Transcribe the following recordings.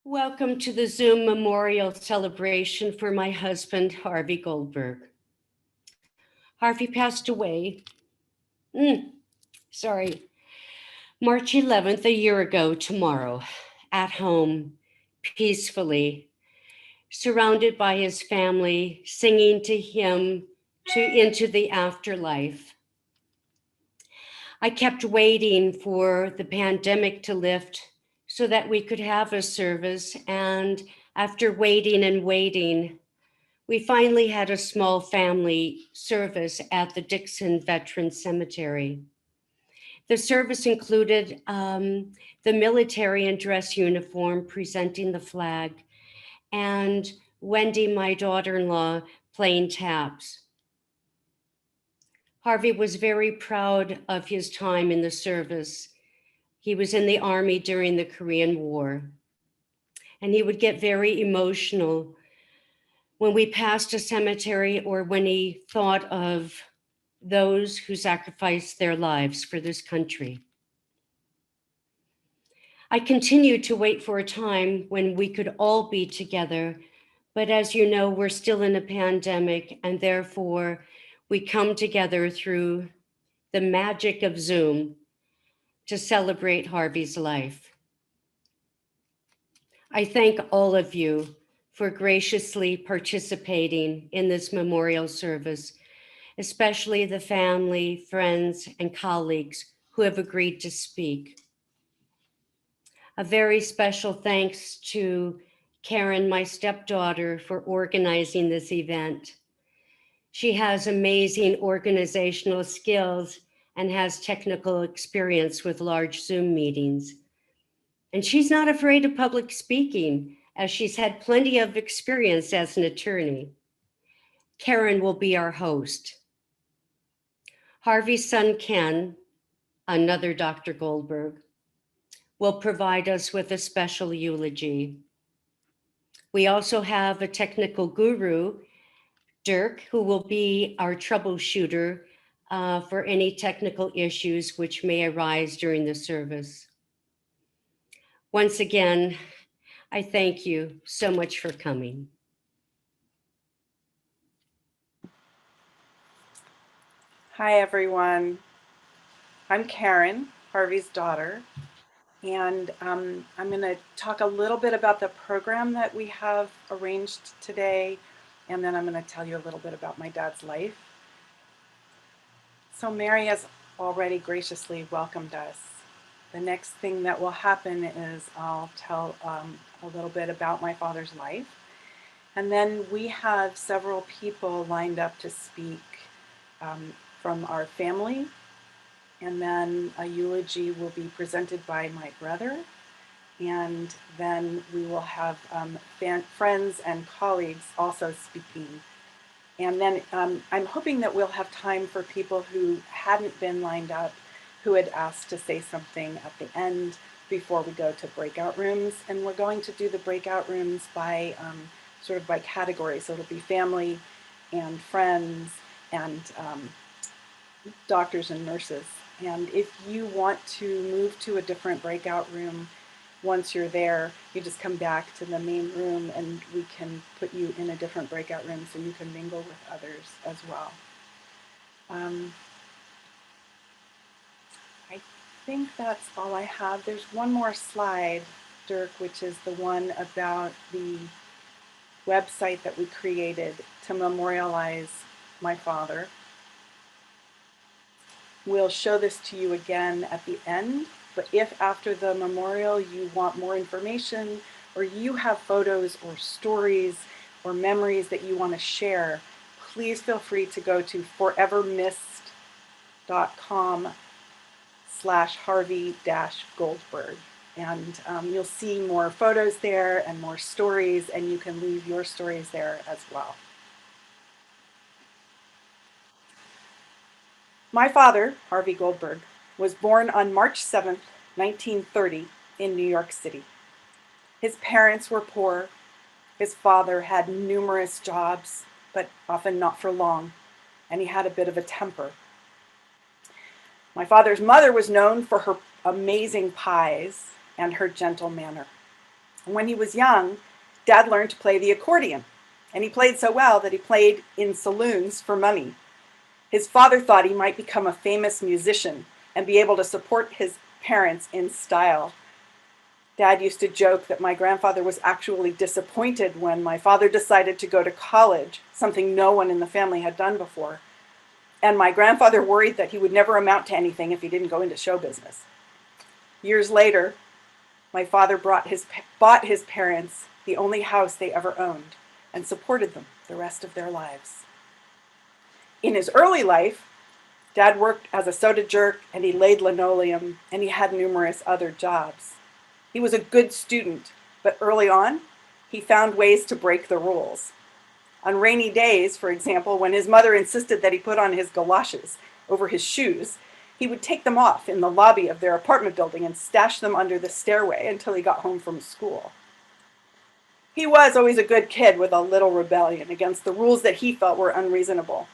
Welcome to the Zoom memorial celebration for my husband, Harvey Goldberg. Harvey passed away, sorry, March 11th, a year ago tomorrow, at home, peacefully, surrounded by his family, singing to him into the afterlife. I kept waiting for the pandemic to lift so that we could have a service, and after waiting and waiting, we finally had a small family service at the Dixon Veterans Cemetery. The service included the military in dress uniform presenting the flag, and Wendy, my daughter-in-law, playing taps. Harvey was very proud of his time in the service. He was in the Army during the Korean War, and he would get very emotional when we passed a cemetery or when he thought of those who sacrificed their lives for this country. I continued to wait for a time when we could all be together, but as you know, we're still in a pandemic, and therefore we come together through the magic of Zoom to celebrate Harvey's life. I thank all of you for graciously participating in this memorial service, especially the family, friends, and colleagues who have agreed to speak. A very special thanks to Karen, my stepdaughter, for organizing this event. She has amazing organizational skills and has technical experience with large Zoom meetings. And she's not afraid of public speaking, as she's had plenty of experience as an attorney. Karen will be our host. Harvey's son, Ken, another Dr. Goldberg, will provide us with a special eulogy. We also have a technical guru, Dirk, who will be our troubleshooter for any technical issues which may arise during the service. Once again, I thank you so much for coming. Hi, everyone. I'm Karen, Harvey's daughter, and I'm going to talk a little bit about the program that we have arranged today, and then I'm going to tell you a little bit about my dad's life. So Mary has already graciously welcomed us. The next thing that will happen is I'll tell a little bit about my father's life, and then we have several people lined up to speak from our family, and then a eulogy will be presented by my brother, and then we will have friends and colleagues also speaking. And then I'm hoping that we'll have time for people who hadn't been lined up, who had asked to say something at the end before we go to breakout rooms. And we're going to do the breakout rooms by sort of by category. So it'll be family and friends and doctors and nurses. And if you want to move to a different breakout room, once you're there, you just come back to the main room and we can put you in a different breakout room so you can mingle with others as well. I think that's all I have. There's one more slide, Dirk, which is the one about the website that we created to memorialize my father. We'll show this to you again at the end, but if after the memorial you want more information or you have photos or stories or memories that you want to share, please feel free to go to forevermist.com/Harvey-Goldberg. And you'll see more photos there and more stories, and you can leave your stories there as well. My father, Harvey Goldberg, was born on March 7th, 1930 in New York City. His parents were poor. His father had numerous jobs, but often not for long, and he had a bit of a temper. My father's mother was known for her amazing pies and her gentle manner. And when he was young, Dad learned to play the accordion. And he played so well that he played in saloons for money. His father thought he might become a famous musician and be able to support his parents in style. Dad used to joke that my grandfather was actually disappointed when my father decided to go to college, something no one in the family had done before. And my grandfather worried that he would never amount to anything if he didn't go into show business. Years later, my father bought his parents the only house they ever owned and supported them the rest of their lives. In his early life, Dad worked as a soda jerk and he laid linoleum and he had numerous other jobs. He was a good student, but early on, he found ways to break the rules. On rainy days, for example, when his mother insisted that he put on his galoshes over his shoes, he would take them off in the lobby of their apartment building and stash them under the stairway until he got home from school. He was always a good kid with a little rebellion against the rules that he felt were unreasonable.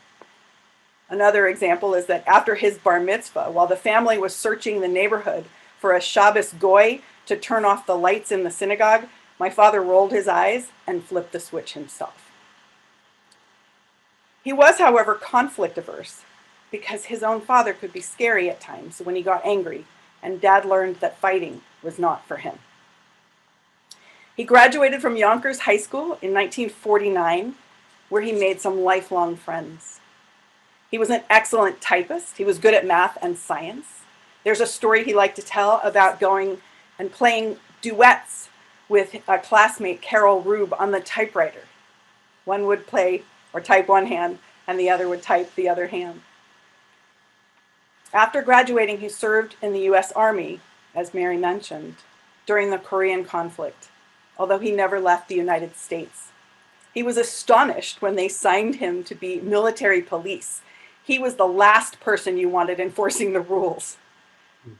Another example is that after his bar mitzvah, while the family was searching the neighborhood for a Shabbos goy to turn off the lights in the synagogue, my father rolled his eyes and flipped the switch himself. He was, however, conflict averse because his own father could be scary at times when he got angry, and Dad learned that fighting was not for him. He graduated from Yonkers High School in 1949, where he made some lifelong friends. He was an excellent typist. He was good at math and science. There's a story he liked to tell about going and playing duets with a classmate, Carol Rube, on the typewriter. One would play or type one hand, and the other would type the other hand. After graduating, he served in the U.S. Army, as Mary mentioned, during the Korean conflict, although he never left the United States. He was astonished when they signed him to be military police. He was the last person you wanted enforcing the rules.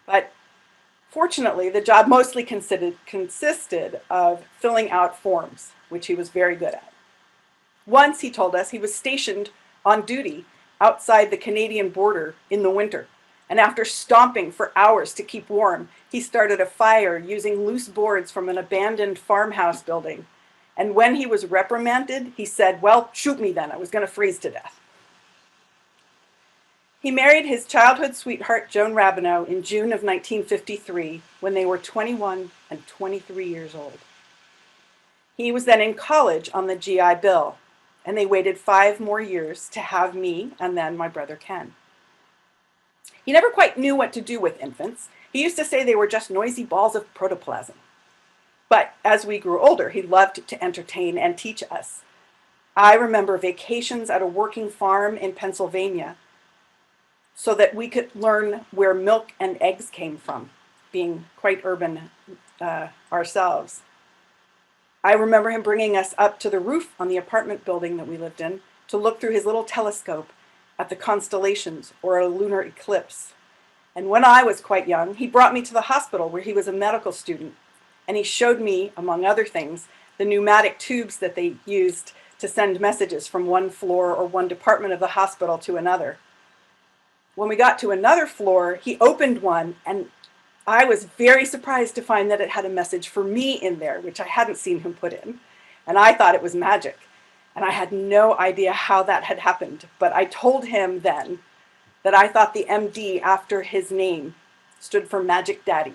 But fortunately, the job mostly consisted of filling out forms, which he was very good at. Once, he told us, he was stationed on duty outside the Canadian border in the winter. And after stomping for hours to keep warm, he started a fire using loose boards from an abandoned farmhouse building. And when he was reprimanded, he said, "Well, shoot me then. I was going to freeze to death." He married his childhood sweetheart, Joan Rabineau, in June of 1953, when they were 21 and 23 years old. He was then in college on the GI Bill, and they waited 5 more years to have me and then my brother Ken. He never quite knew what to do with infants. He used to say they were just noisy balls of protoplasm. But as we grew older, he loved to entertain and teach us. I remember vacations at a working farm in Pennsylvania so that we could learn where milk and eggs came from, being quite urban ourselves. I remember him bringing us up to the roof on the apartment building that we lived in to look through his little telescope at the constellations or a lunar eclipse. And when I was quite young, he brought me to the hospital where he was a medical student. And he showed me, among other things, the pneumatic tubes that they used to send messages from one floor or one department of the hospital to another. When we got to another floor, he opened one, and I was very surprised to find that it had a message for me in there, which I hadn't seen him put in. And I thought it was magic. And I had no idea how that had happened. But I told him then that I thought the MD after his name stood for Magic Daddy.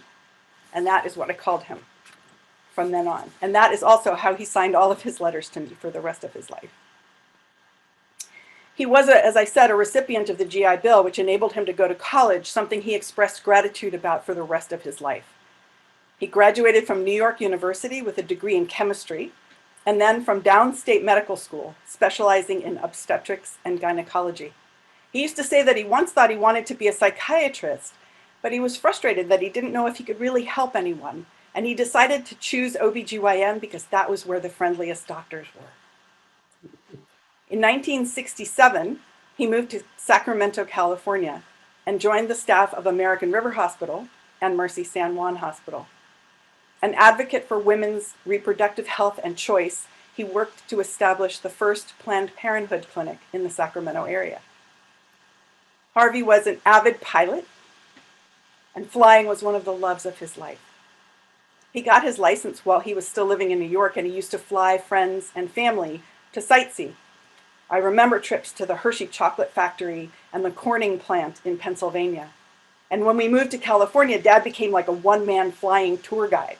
And that is what I called him from then on. And that is also how he signed all of his letters to me for the rest of his life. He was, as I said, a recipient of the GI Bill, which enabled him to go to college, something he expressed gratitude about for the rest of his life. He graduated from New York University with a degree in chemistry, and then from Downstate Medical School, specializing in obstetrics and gynecology. He used to say that he once thought he wanted to be a psychiatrist, but he was frustrated that he didn't know if he could really help anyone, and he decided to choose OBGYN because that was where the friendliest doctors were. In 1967, he moved to Sacramento, California, and joined the staff of American River Hospital and Mercy San Juan Hospital. An advocate for women's reproductive health and choice, he worked to establish the first Planned Parenthood clinic in the Sacramento area. Harvey was an avid pilot, and flying was one of the loves of his life. He got his license while he was still living in New York, and he used to fly friends and family to sightsee. I remember trips to the Hershey chocolate factory and the Corning plant in Pennsylvania. And when we moved to California, Dad became like a one-man flying tour guide.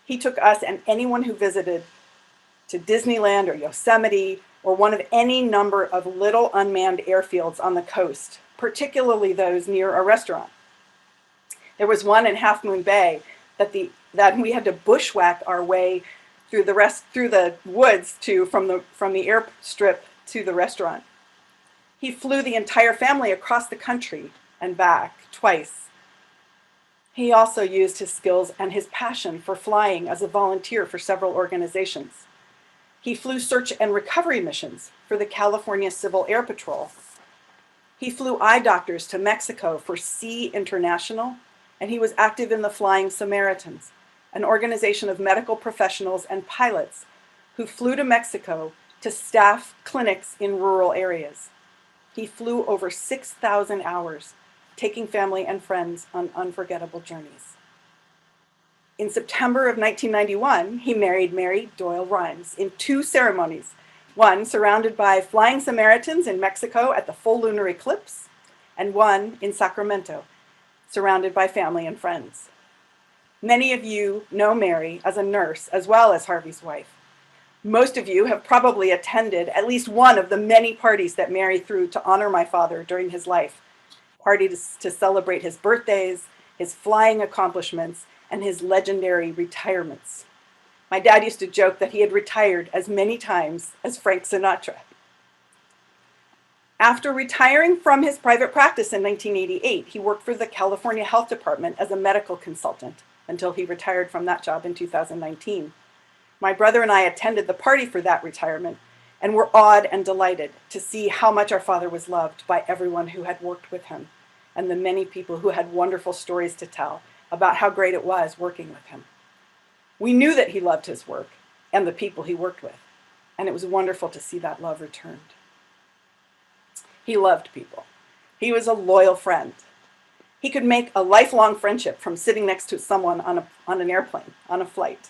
He took us and anyone who visited to Disneyland or Yosemite or one of any number of little unmanned airfields on the coast, particularly those near a restaurant. There was one in Half Moon Bay that we had to bushwhack our way through the woods from the airstrip to the restaurant. He flew the entire family across the country and back twice. He also used his skills and his passion for flying as a volunteer for several organizations. He flew search and recovery missions for the California Civil Air Patrol. He flew eye doctors to Mexico for Sea International, and he was active in the Flying Samaritans, an organization of medical professionals and pilots who flew to Mexico to staff clinics in rural areas. He flew over 6,000 hours, taking family and friends on unforgettable journeys. In September of 1991, he married Mary Doyle Rhymes in 2 ceremonies, one surrounded by Flying Samaritans in Mexico at the full lunar eclipse, and one in Sacramento, surrounded by family and friends. Many of you know Mary as a nurse as well as Harvey's wife. Most of you have probably attended at least one of the many parties that Mary threw to honor my father during his life. Parties to celebrate his birthdays, his flying accomplishments, and his legendary retirements. My dad used to joke that he had retired as many times as Frank Sinatra. After retiring from his private practice in 1988, he worked for the California Health Department as a medical consultant until he retired from that job in 2019. My brother and I attended the party for that retirement and were awed and delighted to see how much our father was loved by everyone who had worked with him and the many people who had wonderful stories to tell about how great it was working with him. We knew that he loved his work and the people he worked with, and it was wonderful to see that love returned. He loved people. He was a loyal friend. He could make a lifelong friendship from sitting next to someone on an airplane, on a flight.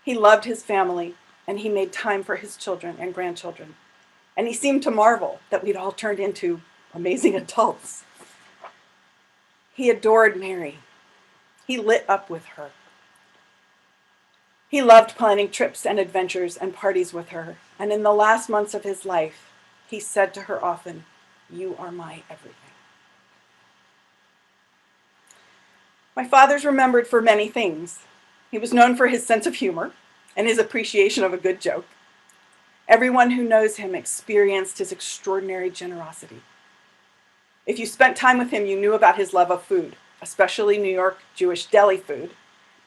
He loved his family, and he made time for his children and grandchildren. And he seemed to marvel that we'd all turned into amazing adults. He adored Mary. He lit up with her. He loved planning trips and adventures and parties with her. And in the last months of his life, he said to her often, "You are my everything." My father's remembered for many things. He was known for his sense of humor and his appreciation of a good joke. Everyone who knows him experienced his extraordinary generosity. If you spent time with him, you knew about his love of food, especially New York Jewish deli food,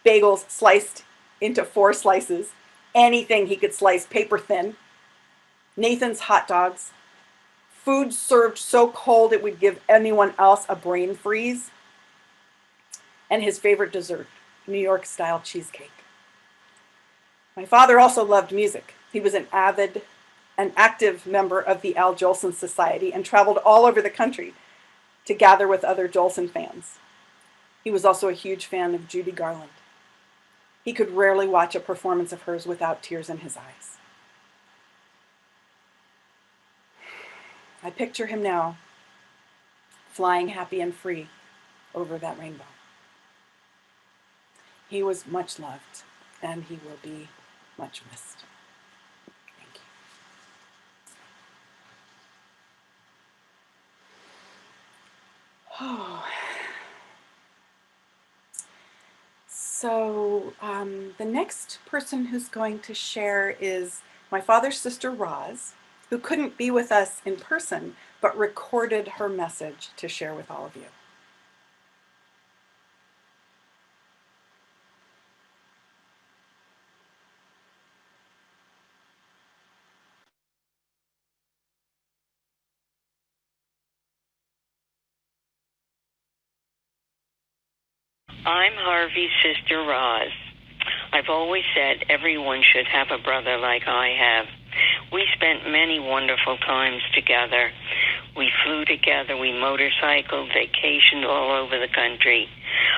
bagels sliced into 4 slices, anything he could slice paper thin, Nathan's hot dogs, food served so cold it would give anyone else a brain freeze, and his favorite dessert, New York style cheesecake. My father also loved music. He was an active member of the Al Jolson Society and traveled all over the country to gather with other Jolson fans. He was also a huge fan of Judy Garland. He could rarely watch a performance of hers without tears in his eyes. I picture him now, flying happy and free over that rainbow. He was much loved, and he will be much missed. Thank you. Oh. So the next person who's going to share is my father's sister, Roz, who couldn't be with us in person, but recorded her message to share with all of you. I'm Harvey's sister, Roz. I've always said everyone should have a brother like I have. We spent many wonderful times together. We flew together, we motorcycled, vacationed all over the country.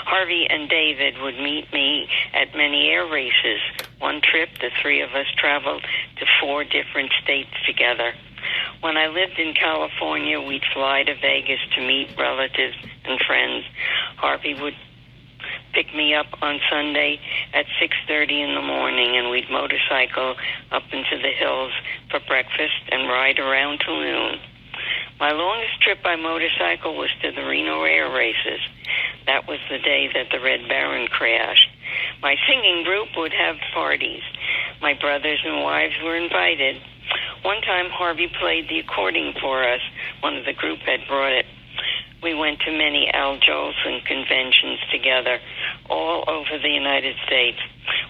Harvey and David would meet me at many air races. One trip, the three of us traveled to 4 different states together. When I lived in California, we'd fly to Vegas to meet relatives and friends. Harvey would pick me up on Sunday at 6:30 in the morning, and we'd motorcycle up into the hills for breakfast and ride around till noon. My longest trip by motorcycle was to the Reno air races. That was the day that the Red Baron crashed. My singing group would have parties. My brothers and wives were invited. One time, Harvey played the accordion for us. One of the group had brought it. We went to many Al Jolson conventions together, all over the United States.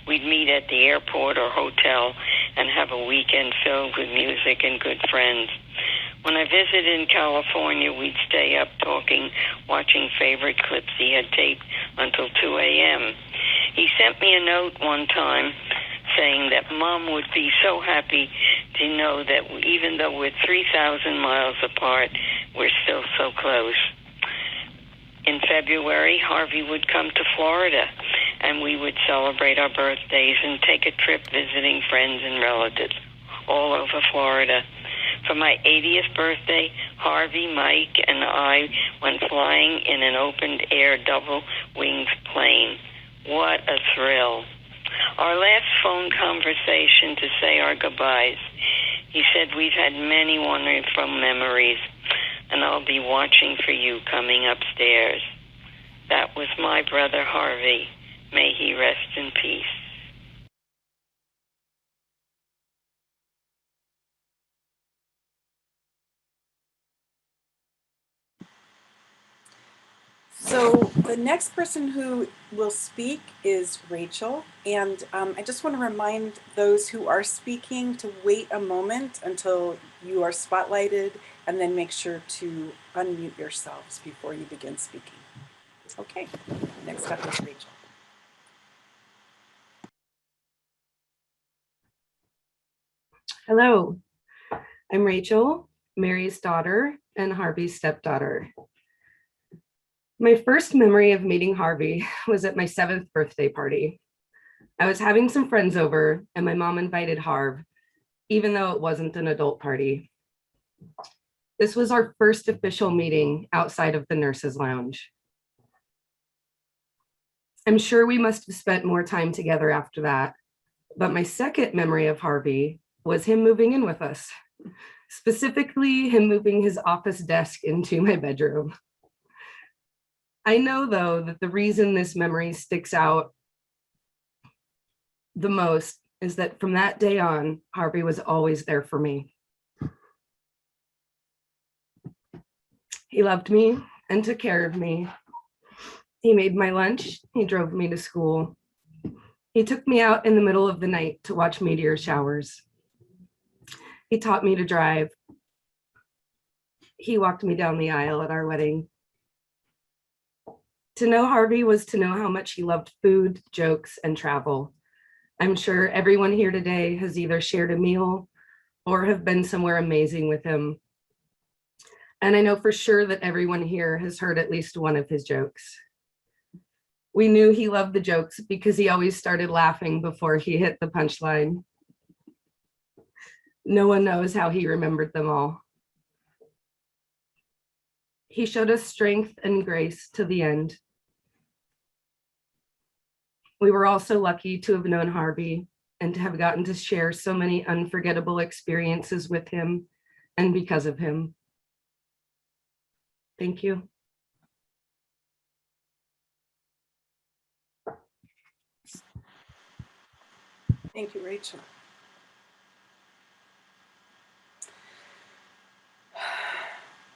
We'd meet at the airport or hotel and have a weekend filled with music and good friends. When I visited in California, we'd stay up talking, watching favorite clips he had taped until 2 a.m. He sent me a note one time saying that Mom would be so happy to know that even though we're 3,000 miles apart, we're still so close. In February, Harvey would come to Florida, and we would celebrate our birthdays and take a trip visiting friends and relatives all over Florida. For my 80th birthday, Harvey, Mike, and I went flying in an open-air double-winged plane. What a thrill. Our last phone conversation to say our goodbyes, he said, "We've had many wonderful memories, and I'll be watching for you coming upstairs." That was my brother Harvey. May he rest in peace. So the next person who will speak is Rachel. And I just want to remind those who are speaking to wait a moment until you are spotlighted, and then make sure to unmute yourselves before you begin speaking. Okay, next up is Rachel. Hello, I'm Rachel, Mary's daughter and Harvey's stepdaughter. My first memory of meeting Harvey was at my 7th birthday party. I was having some friends over and my mom invited Harv, even though it wasn't an adult party. This was our first official meeting outside of the nurses' lounge. I'm sure we must have spent more time together after that, but my second memory of Harvey was him moving in with us, specifically him moving his office desk into my bedroom. I know, though, that the reason this memory sticks out the most is that from that day on, Harvey was always there for me. He loved me and took care of me. He made my lunch. He drove me to school. He took me out in the middle of the night to watch meteor showers. He taught me to drive. He walked me down the aisle at our wedding. To know Harvey was to know how much he loved food, jokes, and travel. I'm sure everyone here today has either shared a meal or have been somewhere amazing with him. And I know for sure that everyone here has heard at least one of his jokes. We knew he loved the jokes because he always started laughing before he hit the punchline. No one knows how he remembered them all. He showed us strength and grace to the end. We were all so lucky to have known Harvey and to have gotten to share so many unforgettable experiences with him and because of him. Thank you. Thank you, Rachel.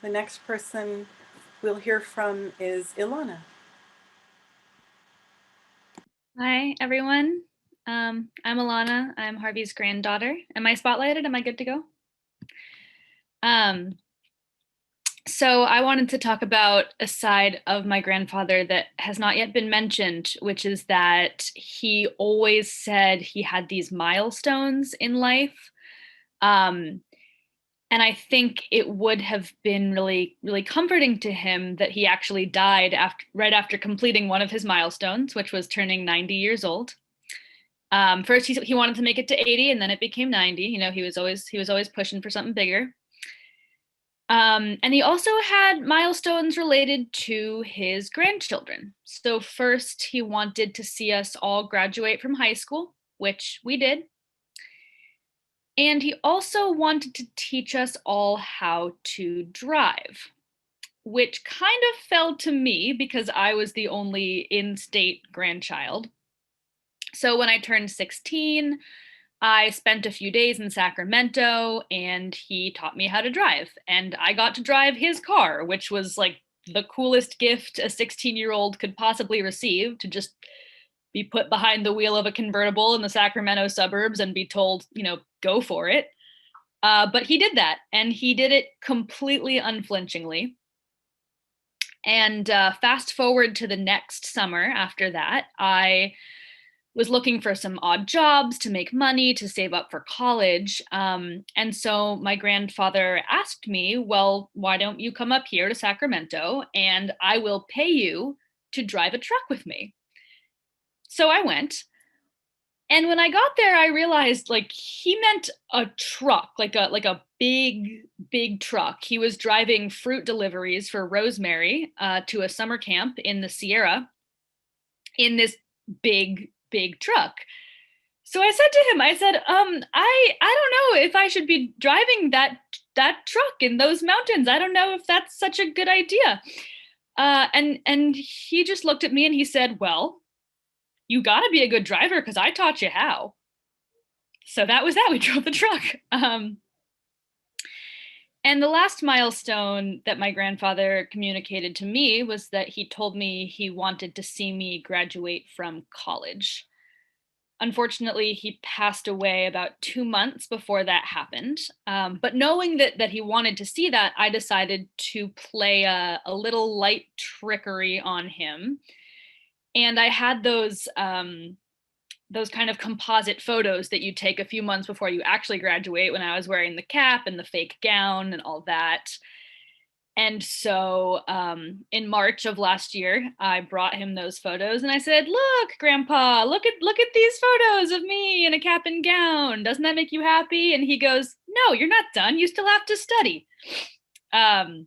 The next person we'll hear from is Ilana. Hi, everyone. I'm Alana. I'm Harvey's granddaughter. Am I spotlighted? Am I good to go? So I wanted to talk about a side of my grandfather that has not yet been mentioned, which is that he always said he had these milestones in life. And I think it would have been really, really comforting to him that he actually died right after completing one of his milestones, which was turning 90 years old. First, he wanted to make it to 80, and then it became 90. You know, he was always pushing for something bigger. And he also had milestones related to his grandchildren. So first, he wanted to see us all graduate from high school, which we did. And he also wanted to teach us all how to drive, which kind of fell to me because I was the only in-state grandchild. So when I turned 16, I spent a few days in Sacramento and he taught me how to drive. And I got to drive his car, which was like the coolest gift a 16-year-old could possibly receive, to just be put behind the wheel of a convertible in the Sacramento suburbs and be told, you know, go for it. But he did that, and he did it completely unflinchingly. And fast forward to the next summer after that, I was looking for some odd jobs to make money to save up for college. And so my grandfather asked me, well, why don't you come up here to Sacramento and I will pay you to drive a truck with me? So I went. And when I got there, I realized like he meant a truck, like a big truck. He was driving fruit deliveries for Rosemary to a summer camp in the Sierra in this big truck. So I said to him, I said, I don't know if I should be driving that truck in those mountains. I don't know if that's such a good idea. And he just looked at me and he said, well, you got to be a good driver because I taught you how. So that was that. We drove the truck. And the last milestone that my grandfather communicated to me was that he told me he wanted to see me graduate from college. Unfortunately, he passed away about 2 months before that happened. But knowing that he wanted to see that, I decided to play a little light trickery on him. And I had those kind of composite photos that you take a few months before you actually graduate, when I was wearing the cap and the fake gown and all that. And so in March of last year, I brought him those photos and I said, look, Grandpa, look at these photos of me in a cap and gown. Doesn't that make you happy? And he goes, no, you're not done. You still have to study. And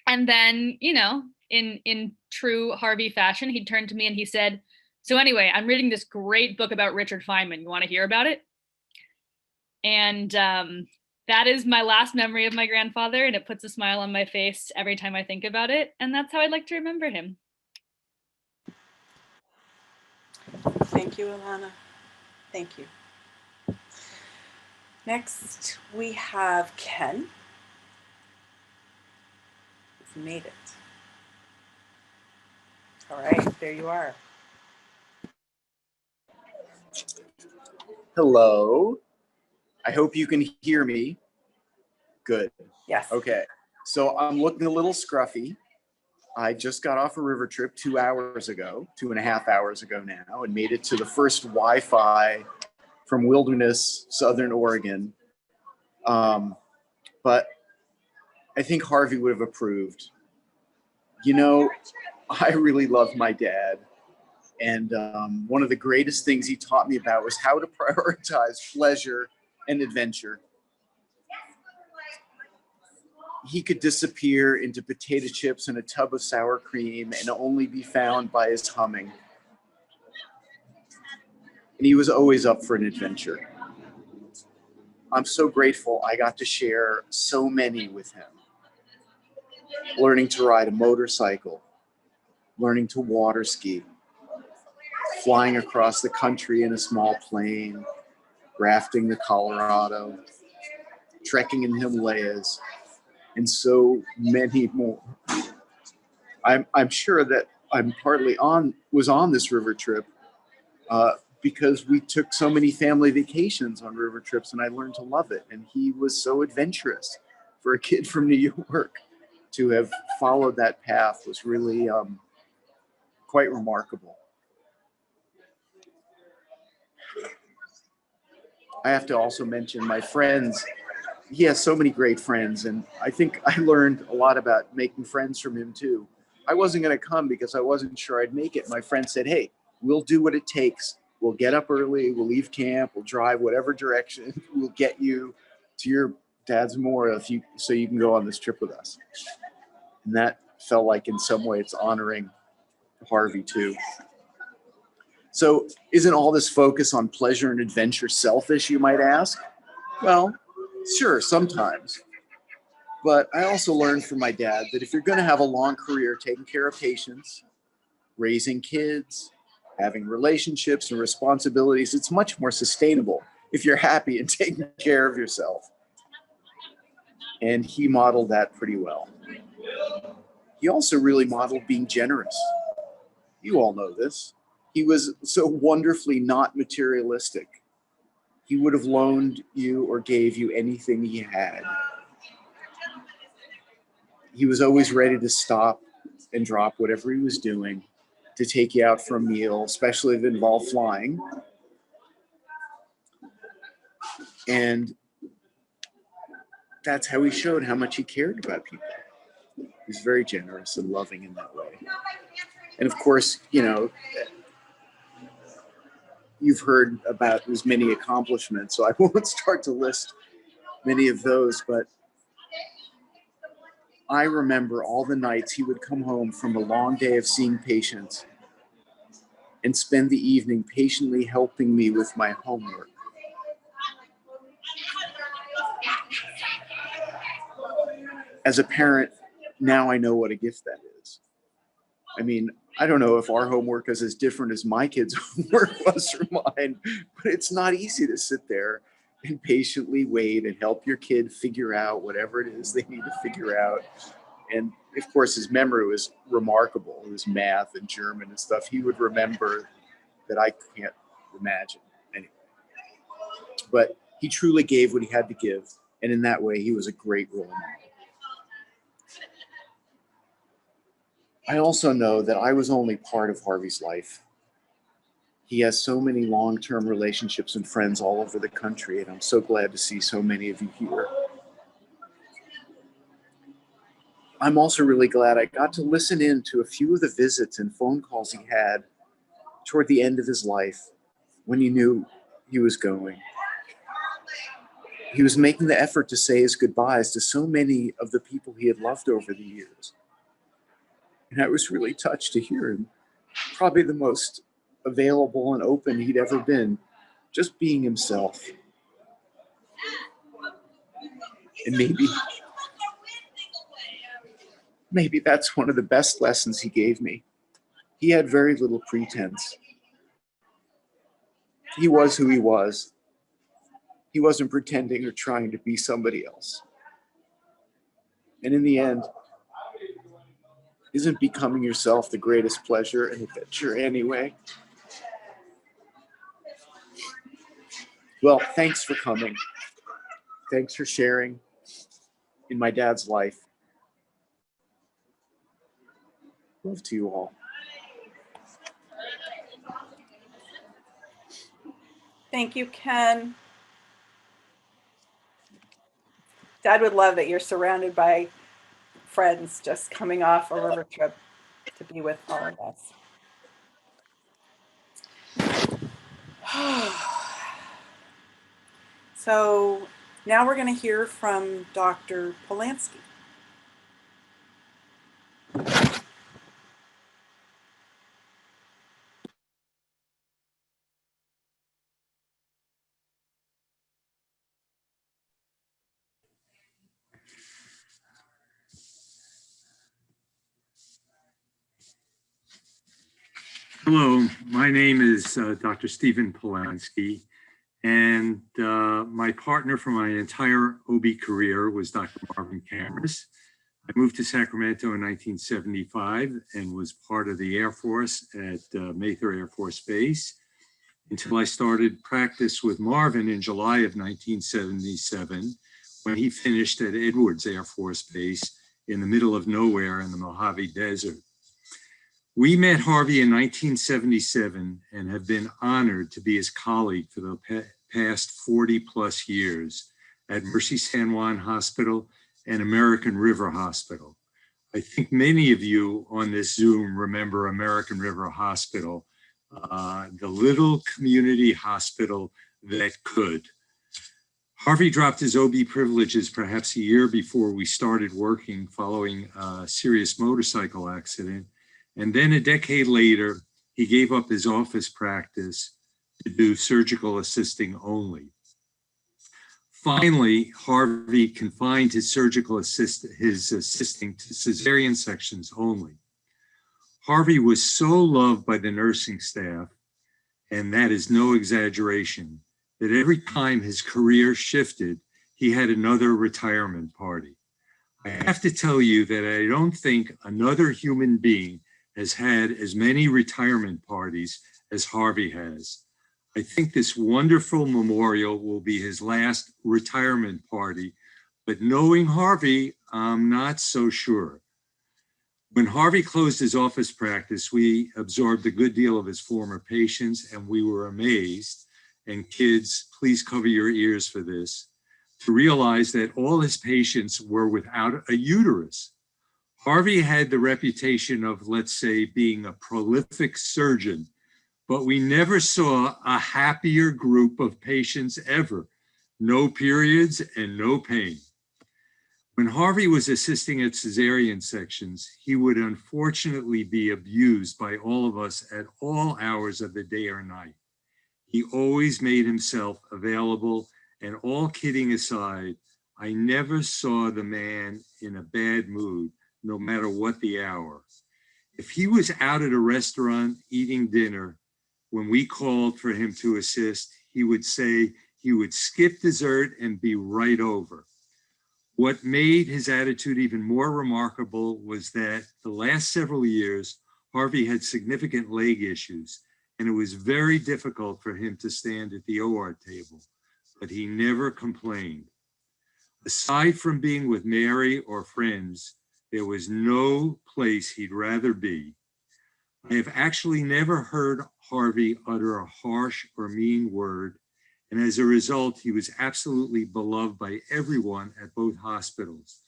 then, you know, in true Harvey fashion, he turned to me and he said, so anyway, I'm reading this great book about Richard Feynman. You want to hear about it? And that is my last memory of my grandfather, and it puts a smile on my face every time I think about it. And that's how I'd like to remember him. Thank you, Alana. Thank you. Next, we have Ken. He's made it. All right, there you are. Hello. I hope you can hear me. Good. Yes. Okay. So I'm looking a little scruffy. I just got off a river trip 2 hours ago, 2.5 hours ago now, and made it to the first Wi-Fi from Wilderness, Southern Oregon. But I think Harvey would have approved. You know, I really love my dad. And one of the greatest things he taught me about was how to prioritize pleasure and adventure. He could disappear into potato chips and a tub of sour cream and only be found by his humming. And he was always up for an adventure. I'm so grateful I got to share so many with him. Learning to ride a motorcycle, learning to water ski, flying across the country in a small plane, rafting the Colorado, trekking in the Himalayas, and so many more. I'm sure that I'm partly was on this river trip because we took so many family vacations on river trips, and I learned to love it. And he was so adventurous for a kid from New York. To have followed that path was really quite remarkable. I have to also mention my friends he has so many great friends, and I think I learned a lot about making friends from him too. I wasn't going to come because I wasn't sure I'd make it. My friend said, "Hey, we'll do what it takes. We'll get up early. We'll leave camp. We'll drive whatever direction. We'll get you to your dad's memorial so you can go on this trip with us." And that felt like, in some way, it's honoring Harvey too. So, isn't all this focus on pleasure and adventure selfish, you might ask? Well, sure, sometimes. But I also learned from my dad that if you're going to have a long career taking care of patients, raising kids, having relationships and responsibilities, it's much more sustainable if you're happy and taking care of yourself. And he modeled that pretty well. He also really modeled being generous. You all know this. He was so wonderfully not materialistic. He would have loaned you or gave you anything he had. He was always ready to stop and drop whatever he was doing to take you out for a meal, especially if it involved flying. And that's how he showed how much he cared about people. He was very generous and loving in that way. And of course, you know, you've heard about his many accomplishments, so I won't start to list many of those, but I remember all the nights he would come home from a long day of seeing patients and spend the evening patiently helping me with my homework. As a parent, now I know what a gift that is. I mean, I don't know if our homework is as different as my kids' homework was from mine, but it's not easy to sit there and patiently wait and help your kid figure out whatever it is they need to figure out. And of course, his memory was remarkable. It was math and German and stuff. He would remember that I can't imagine anyway. But he truly gave what he had to give. And in that way, he was a great role model. I also know that I was only part of Harvey's life. He has so many long-term relationships and friends all over the country, and I'm so glad to see so many of you here. I'm also really glad I got to listen in to a few of the visits and phone calls he had toward the end of his life when he knew he was going. He was making the effort to say his goodbyes to so many of the people he had loved over the years. And I was really touched to hear him, probably the most available and open he'd ever been, just being himself. And maybe that's one of the best lessons he gave me. He had very little pretense. He was who he was. He wasn't pretending or trying to be somebody else. And in the end, isn't becoming yourself the greatest pleasure and adventure anyway? Well, thanks for coming. Thanks for sharing in my dad's life. Love to you all. Thank you, Ken. Dad would love that you're surrounded by friends just coming off a river trip to be with all of us. So now we're going to hear from Dr. Polanski. Hello, my name is Dr. Stephen Polanski, and my partner for my entire OB career was Dr. Marvin Cameras. I moved to Sacramento in 1975 and was part of the Air Force at Mather Air Force Base until I started practice with Marvin in July of 1977 when he finished at Edwards Air Force Base in the middle of nowhere in the Mojave Desert. We met Harvey in 1977 and have been honored to be his colleague for the past 40 plus years at Mercy San Juan Hospital and American River Hospital. I think many of you on this Zoom remember American River Hospital, the little community hospital that could. Harvey dropped his OB privileges perhaps a year before we started working following a serious motorcycle accident. And then a decade later, he gave up his office practice to do surgical assisting only. Finally, Harvey confined his assisting to cesarean sections only. Harvey was so loved by the nursing staff, and that is no exaggeration, that every time his career shifted, he had another retirement party. I have to tell you that I don't think another human being has had as many retirement parties as Harvey has. I think this wonderful memorial will be his last retirement party, but knowing Harvey, I'm not so sure. When Harvey closed his office practice, we absorbed a good deal of his former patients, and we were amazed, and kids, please cover your ears for this, to realize that all his patients were without a uterus. Harvey had the reputation of, let's say, being a prolific surgeon, but we never saw a happier group of patients ever. No periods and no pain. When Harvey was assisting at cesarean sections, he would unfortunately be abused by all of us at all hours of the day or night. He always made himself available, and all kidding aside, I never saw the man in a bad mood, no matter what the hour. If he was out at a restaurant eating dinner, when we called for him to assist, he would say he would skip dessert and be right over. What made his attitude even more remarkable was that the last several years, Harvey had significant leg issues, and it was very difficult for him to stand at the OR table, but he never complained. Aside from being with Mary or friends, there was no place he'd rather be. I have actually never heard Harvey utter a harsh or mean word, and as a result, he was absolutely beloved by everyone at both hospitals,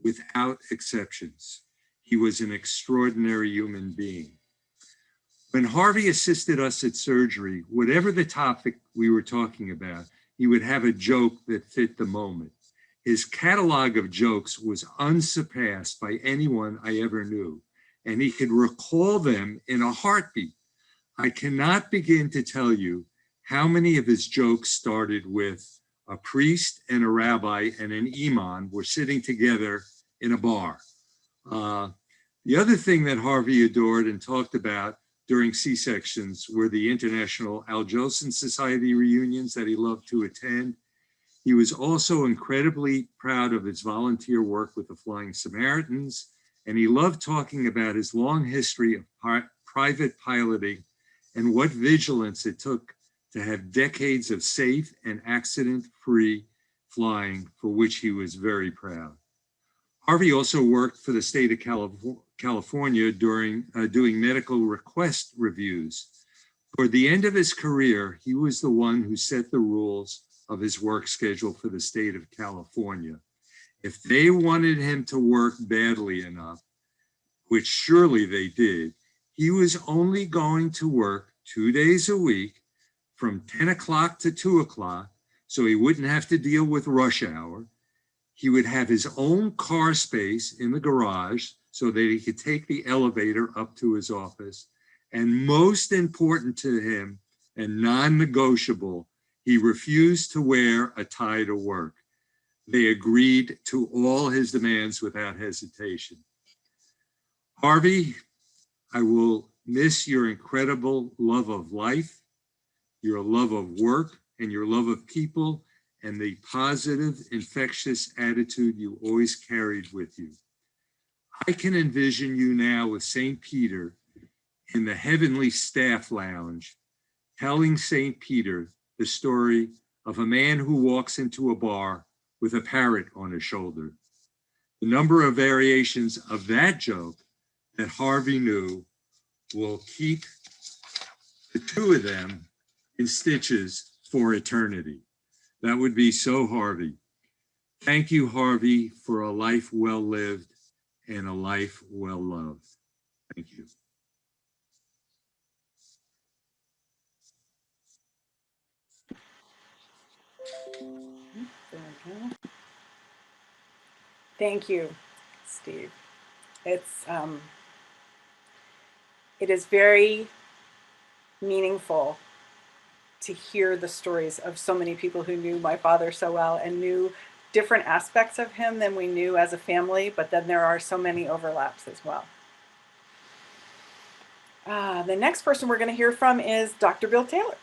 without exceptions. He was an extraordinary human being. When Harvey assisted us at surgery, whatever the topic we were talking about, he would have a joke that fit the moment. His catalog of jokes was unsurpassed by anyone I ever knew, and he could recall them in a heartbeat. I cannot begin to tell you how many of his jokes started with a priest and a rabbi and an imam were sitting together in a bar. The other thing that Harvey adored and talked about during C-sections were the International Al-Jolson Society reunions that he loved to attend. He was also incredibly proud of his volunteer work with the Flying Samaritans, and he loved talking about his long history of private piloting and what vigilance it took to have decades of safe and accident-free flying, for which he was very proud. Harvey also worked for the state of California during doing medical request reviews. Toward the end of his career, he was the one who set the rules of his work schedule for the state of California. If they wanted him to work badly enough, which surely they did, he was only going to work 2 days a week from 10 o'clock to 2 o'clock, so he wouldn't have to deal with rush hour. He would have his own car space in the garage so that he could take the elevator up to his office. And most important to him and non-negotiable, he refused to wear a tie to work. They agreed to all his demands without hesitation. Harvey, I will miss your incredible love of life, your love of work, and your love of people, and the positive, infectious attitude you always carried with you. I can envision you now with St. Peter in the heavenly staff lounge, telling St. Peter the story of a man who walks into a bar with a parrot on his shoulder. The number of variations of that joke that Harvey knew will keep the two of them in stitches for eternity. That would be so Harvey. Thank you, Harvey, for a life well lived and a life well loved. Thank you. There we go. Thank you, Steve. It is very meaningful to hear the stories of so many people who knew my father so well and knew different aspects of him than we knew as a family, but then there are so many overlaps as well. The next person we're going to hear from is Dr. Bill Taylor.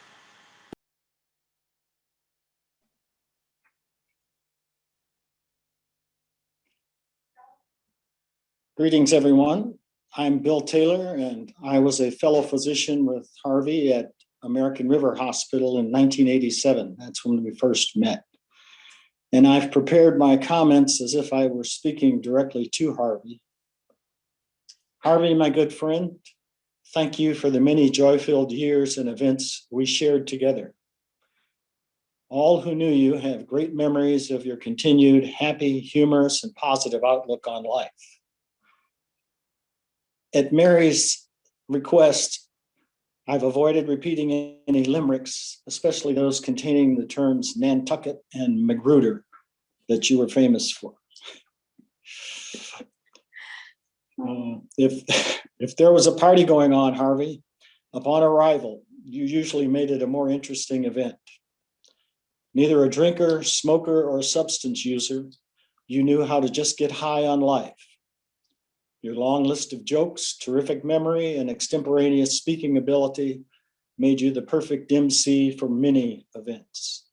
Greetings, everyone. I'm Bill Taylor, and I was a fellow physician with Harvey at American River Hospital in 1987. That's when we first met. And I've prepared my comments as if I were speaking directly to Harvey. Harvey, my good friend, thank you for the many joy-filled years and events we shared together. All who knew you have great memories of your continued happy, humorous, and positive outlook on life. At Mary's request, I've avoided repeating any limericks, especially those containing the terms Nantucket and Magruder that you were famous for. If there was a party going on, Harvey, upon arrival, you usually made it a more interesting event. Neither a drinker, smoker, or substance user, you knew how to just get high on life. Your long list of jokes, terrific memory, and extemporaneous speaking ability made you the perfect MC for many events.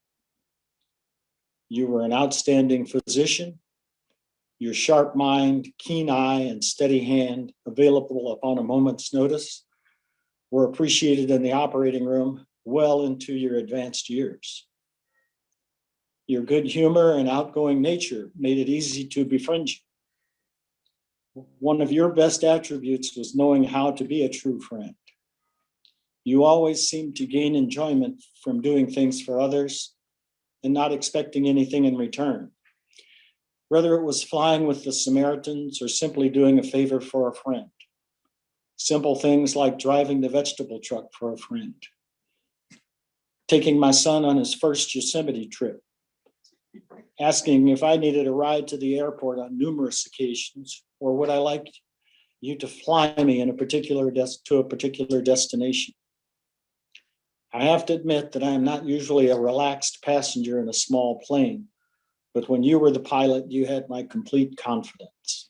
You were an outstanding physician. Your sharp mind, keen eye, and steady hand, available upon a moment's notice, were appreciated in the operating room well into your advanced years. Your good humor and outgoing nature made it easy to befriend you. One of your best attributes was knowing how to be a true friend. You always seemed to gain enjoyment from doing things for others and not expecting anything in return. Whether it was flying with the Samaritans or simply doing a favor for a friend. Simple things like driving the vegetable truck for a friend. Taking my son on his first Yosemite trip. Asking if I needed a ride to the airport on numerous occasions, or would I like you to fly me in a particular destination. I have to admit that I am not usually a relaxed passenger in a small plane, but when you were the pilot, you had my complete confidence.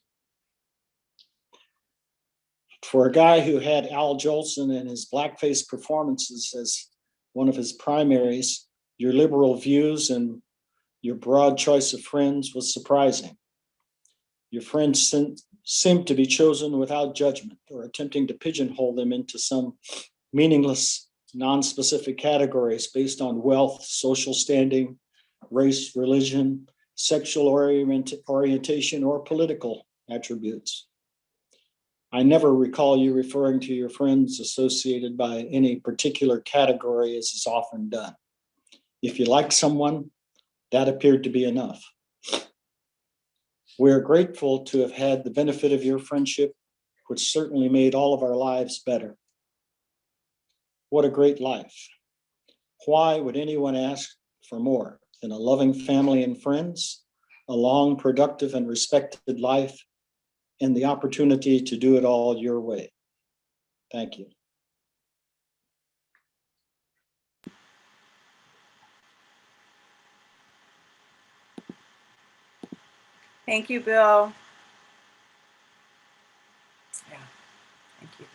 For a guy who had Al Jolson and his blackface performances as one of his primaries, your liberal views and your broad choice of friends was surprising. Your friends seemed to be chosen without judgment or attempting to pigeonhole them into some meaningless, non-specific categories based on wealth, social standing, race, religion, sexual orientation, or political attributes. I never recall you referring to your friends associated by any particular category as is often done. If you like someone, that appeared to be enough. We are grateful to have had the benefit of your friendship, which certainly made all of our lives better. What a great life. Why would anyone ask for more than a loving family and friends, a long, productive, and respected life, and the opportunity to do it all your way? Thank you. Thank you, Bill. Yeah, thank you.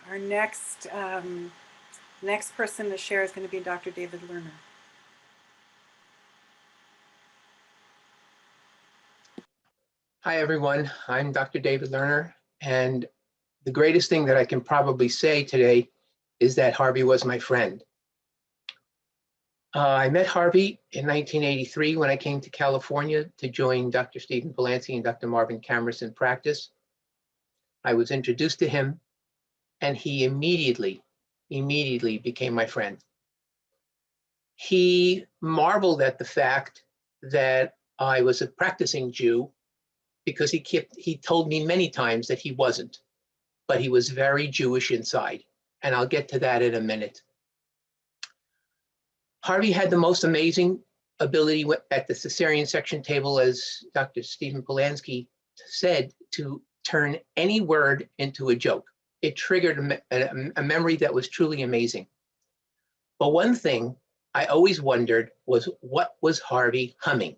Our next person to share is going to be Dr. David Lerner. Hi, everyone. I'm Dr. David Lerner, and the greatest thing that I can probably say today is that Harvey was my friend. I met Harvey in 1983 when I came to California to join Dr. Stephen Polanski and Dr. Marvin Cameras in practice. I was introduced to him, and he immediately became my friend. He marveled at the fact that I was a practicing Jew because he told me many times that he wasn't, but he was very Jewish inside. And I'll get to that in a minute. Harvey had the most amazing ability at the cesarean section table, as Dr. Stephen Polanski said, to turn any word into a joke. It triggered a memory that was truly amazing. But one thing I always wondered was, what was Harvey humming?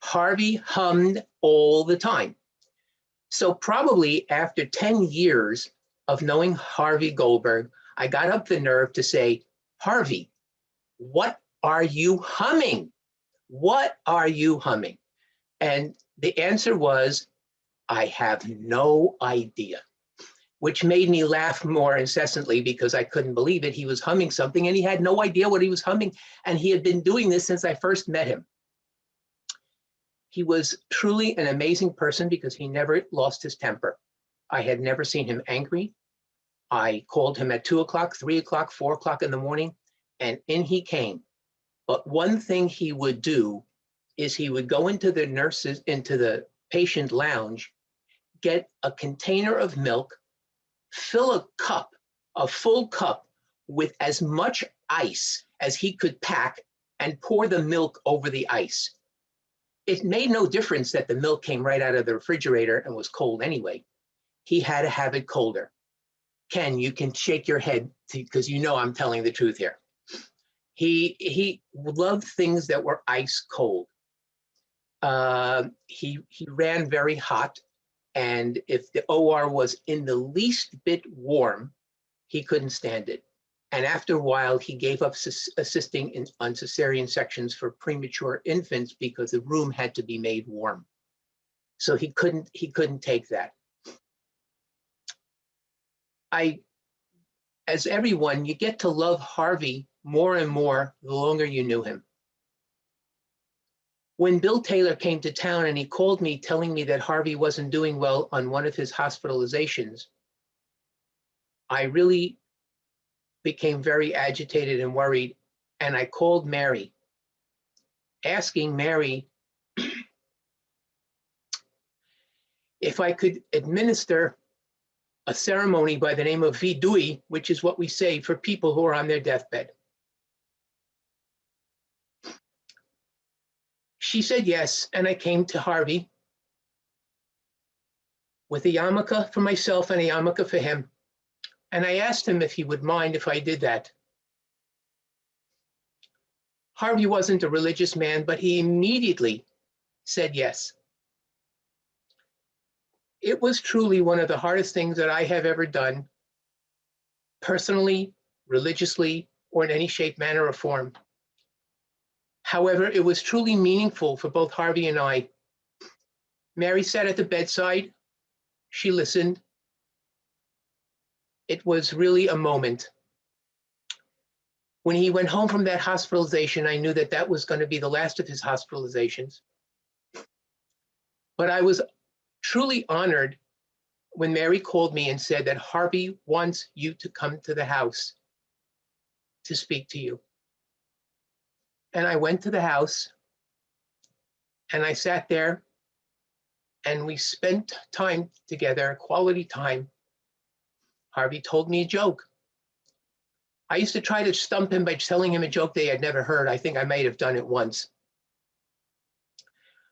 Harvey hummed all the time. So probably after 10 years of knowing Harvey Goldberg, I got up the nerve to say, Harvey, what are you humming? What are you humming? And the answer was, I have no idea, which made me laugh more incessantly because I couldn't believe it. He was humming something and he had no idea what he was humming. And he had been doing this since I first met him. He was truly an amazing person because he never lost his temper. I had never seen him angry. I called him at 2 o'clock, 3 o'clock, 4 o'clock in the morning, and in he came. But one thing he would do is he would go into the patient lounge, get a container of milk, fill a full cup with as much ice as he could pack, and pour the milk over the ice. It made no difference that the milk came right out of the refrigerator and was cold anyway. He had to have it colder. Ken, you can shake your head because you know I'm telling the truth here. He loved things that were ice cold. He ran very hot, and if the OR was in the least bit warm, he couldn't stand it. And after a while, he gave up assisting on cesarean sections for premature infants because the room had to be made warm. So he couldn't take that. As everyone, you get to love Harvey more and more the longer you knew him. When Bill Taylor came to town and he called me telling me that Harvey wasn't doing well on one of his hospitalizations, I really became very agitated and worried, and I called Mary, asking Mary if I could administer a ceremony by the name of vidui, which is what we say for people who are on their deathbed. She said yes, and I came to Harvey with a yarmulke for myself and a yarmulke for him. And I asked him if he would mind if I did that. Harvey wasn't a religious man, but he immediately said yes. It was truly one of the hardest things that I have ever done, personally, religiously, or in any shape, manner, or form. However, it was truly meaningful for both Harvey and I. Mary sat at the bedside. She listened. It was really a moment. When he went home from that hospitalization, I knew that that was going to be the last of his hospitalizations. But I was truly honored when Mary called me and said that Harvey wants you to come to the house to speak to you. And I went to the house and I sat there and we spent time together, quality time. Harvey told me a joke. I used to try to stump him by telling him a joke they had never heard. I think I might have done it once.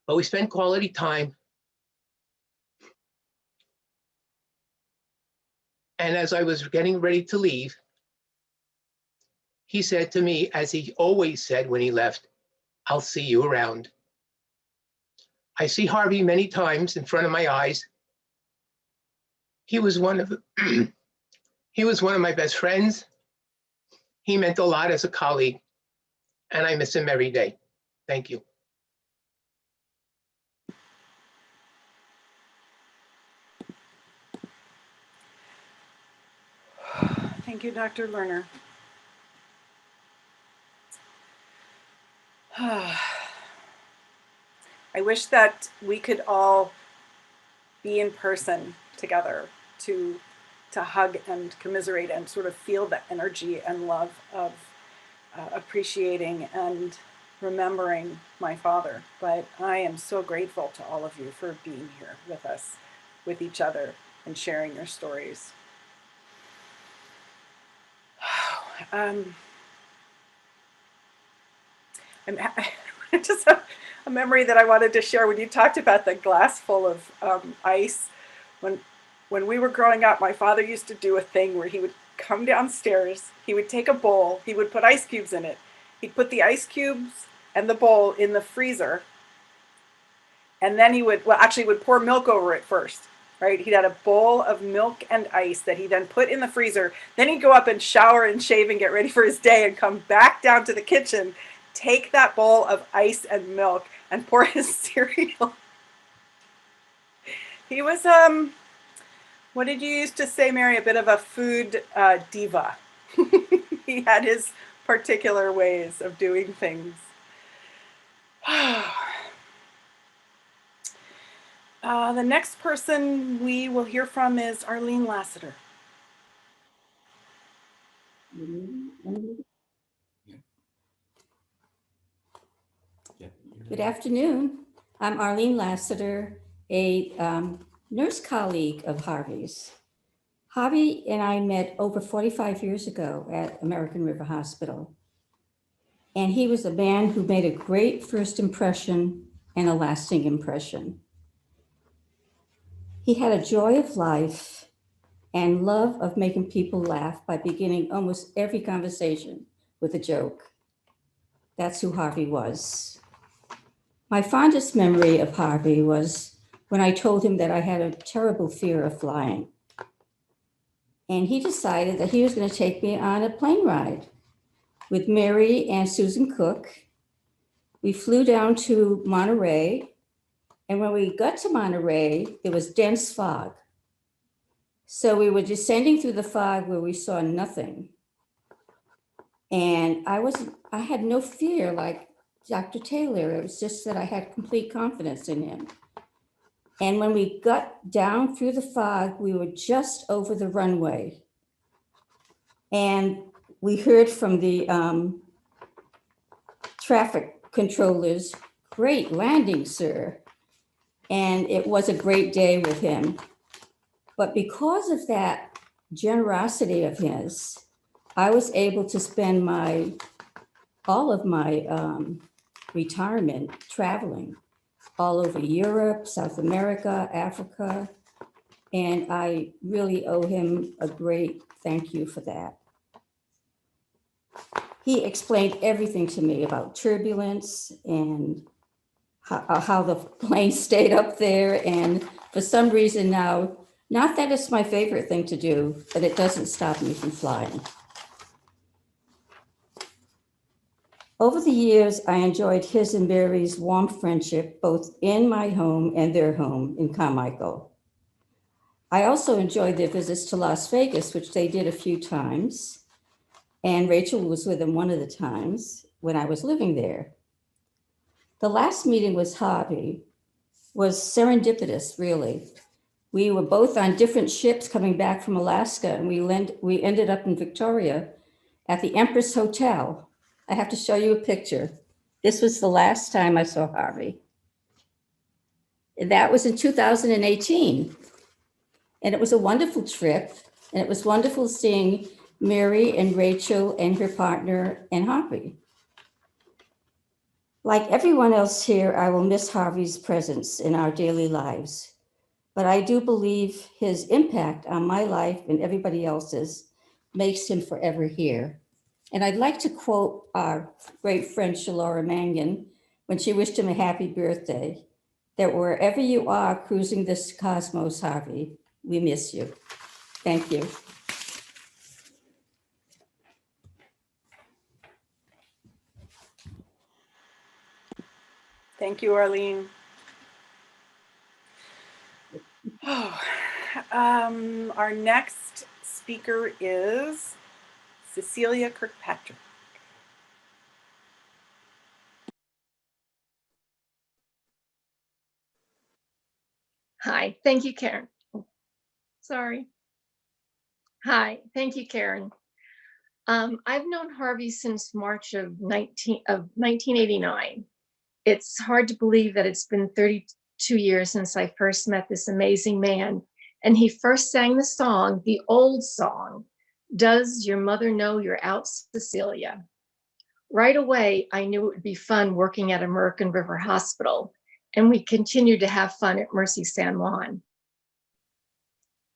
But we spent quality time. And as I was getting ready to leave, he said to me, as he always said when he left, "I'll see you around." I see Harvey many times in front of my eyes. He was one of my best friends. He meant a lot as a colleague, and I miss him every day. Thank you. Thank you, Dr. Lerner. I wish that we could all be in person together to hug and commiserate and sort of feel the energy and love of appreciating and remembering my father. But I am so grateful to all of you for being here with us, with each other, and sharing your stories. um, I just have a memory that I wanted to share when you talked about the glass full of ice. When we were growing up, my father used to do a thing where he would come downstairs, he would take a bowl, he would put ice cubes in it. He'd put the ice cubes and the bowl in the freezer, and then he would, well, actually would pour milk over it first, right? He'd had a bowl of milk and ice that he then put in the freezer. Then he'd go up and shower and shave and get ready for his day and come back down to the kitchen, take that bowl of ice and milk and pour his cereal. He was, what did you used to say, Mary? A bit of a food diva. He had his particular ways of doing things. The next person we will hear from is Arlene Lassiter. Good afternoon. I'm Arlene Lassiter, a nurse colleague of Harvey's. Harvey and I met over 45 years ago at American River Hospital. And he was a man who made a great first impression and a lasting impression. He had a joy of life and love of making people laugh by beginning almost every conversation with a joke. That's who Harvey was. My fondest memory of Harvey was when I told him that I had a terrible fear of flying. And he decided that he was going to take me on a plane ride with Mary and Susan Cook. We flew down to Monterey. And when we got to Monterey, there was dense fog. So we were descending through the fog where we saw nothing. And I had no fear like Dr. Taylor. It was just that I had complete confidence in him. And when we got down through the fog, we were just over the runway. And we heard from the traffic controllers, "Great landing, sir." And it was a great day with him. But because of that generosity of his, I was able to spend all of my retirement traveling all over Europe, South America, Africa, and I really owe him a great thank you for that. He explained everything to me about turbulence and how the plane stayed up there, and for some reason now, not that it's my favorite thing to do, but it doesn't stop me from flying. Over the years, I enjoyed his and Mary's warm friendship, both in my home and their home in Carmichael. I also enjoyed their visits to Las Vegas, which they did a few times. And Rachel was with them one of the times when I was living there. The last meeting with Harvey was serendipitous, really. We were both on different ships coming back from Alaska, and we ended up in Victoria at the Empress Hotel. I have to show you a picture. This was the last time I saw Harvey. That was in 2018. And it was a wonderful trip. And it was wonderful seeing Mary and Rachel and her partner and Harvey. Like everyone else here, I will miss Harvey's presence in our daily lives. But I do believe his impact on my life and everybody else's makes him forever here. And I'd like to quote our great friend Shalora Mangan when she wished him a happy birthday, that wherever you are cruising this cosmos, Harvey, we miss you. Thank you. Thank you, Arlene. Our next speaker is Cecilia Kirkpatrick. Hi, thank you, Karen. Sorry. Hi, thank you, Karen. I've known Harvey since March of 1989. It's hard to believe that it's been 32 years since I first met this amazing man. And he first sang the song, the old song, "Does Your Mother Know You're Out, Cecilia?" Right away, I knew it would be fun working at American River Hospital, and we continued to have fun at Mercy San Juan.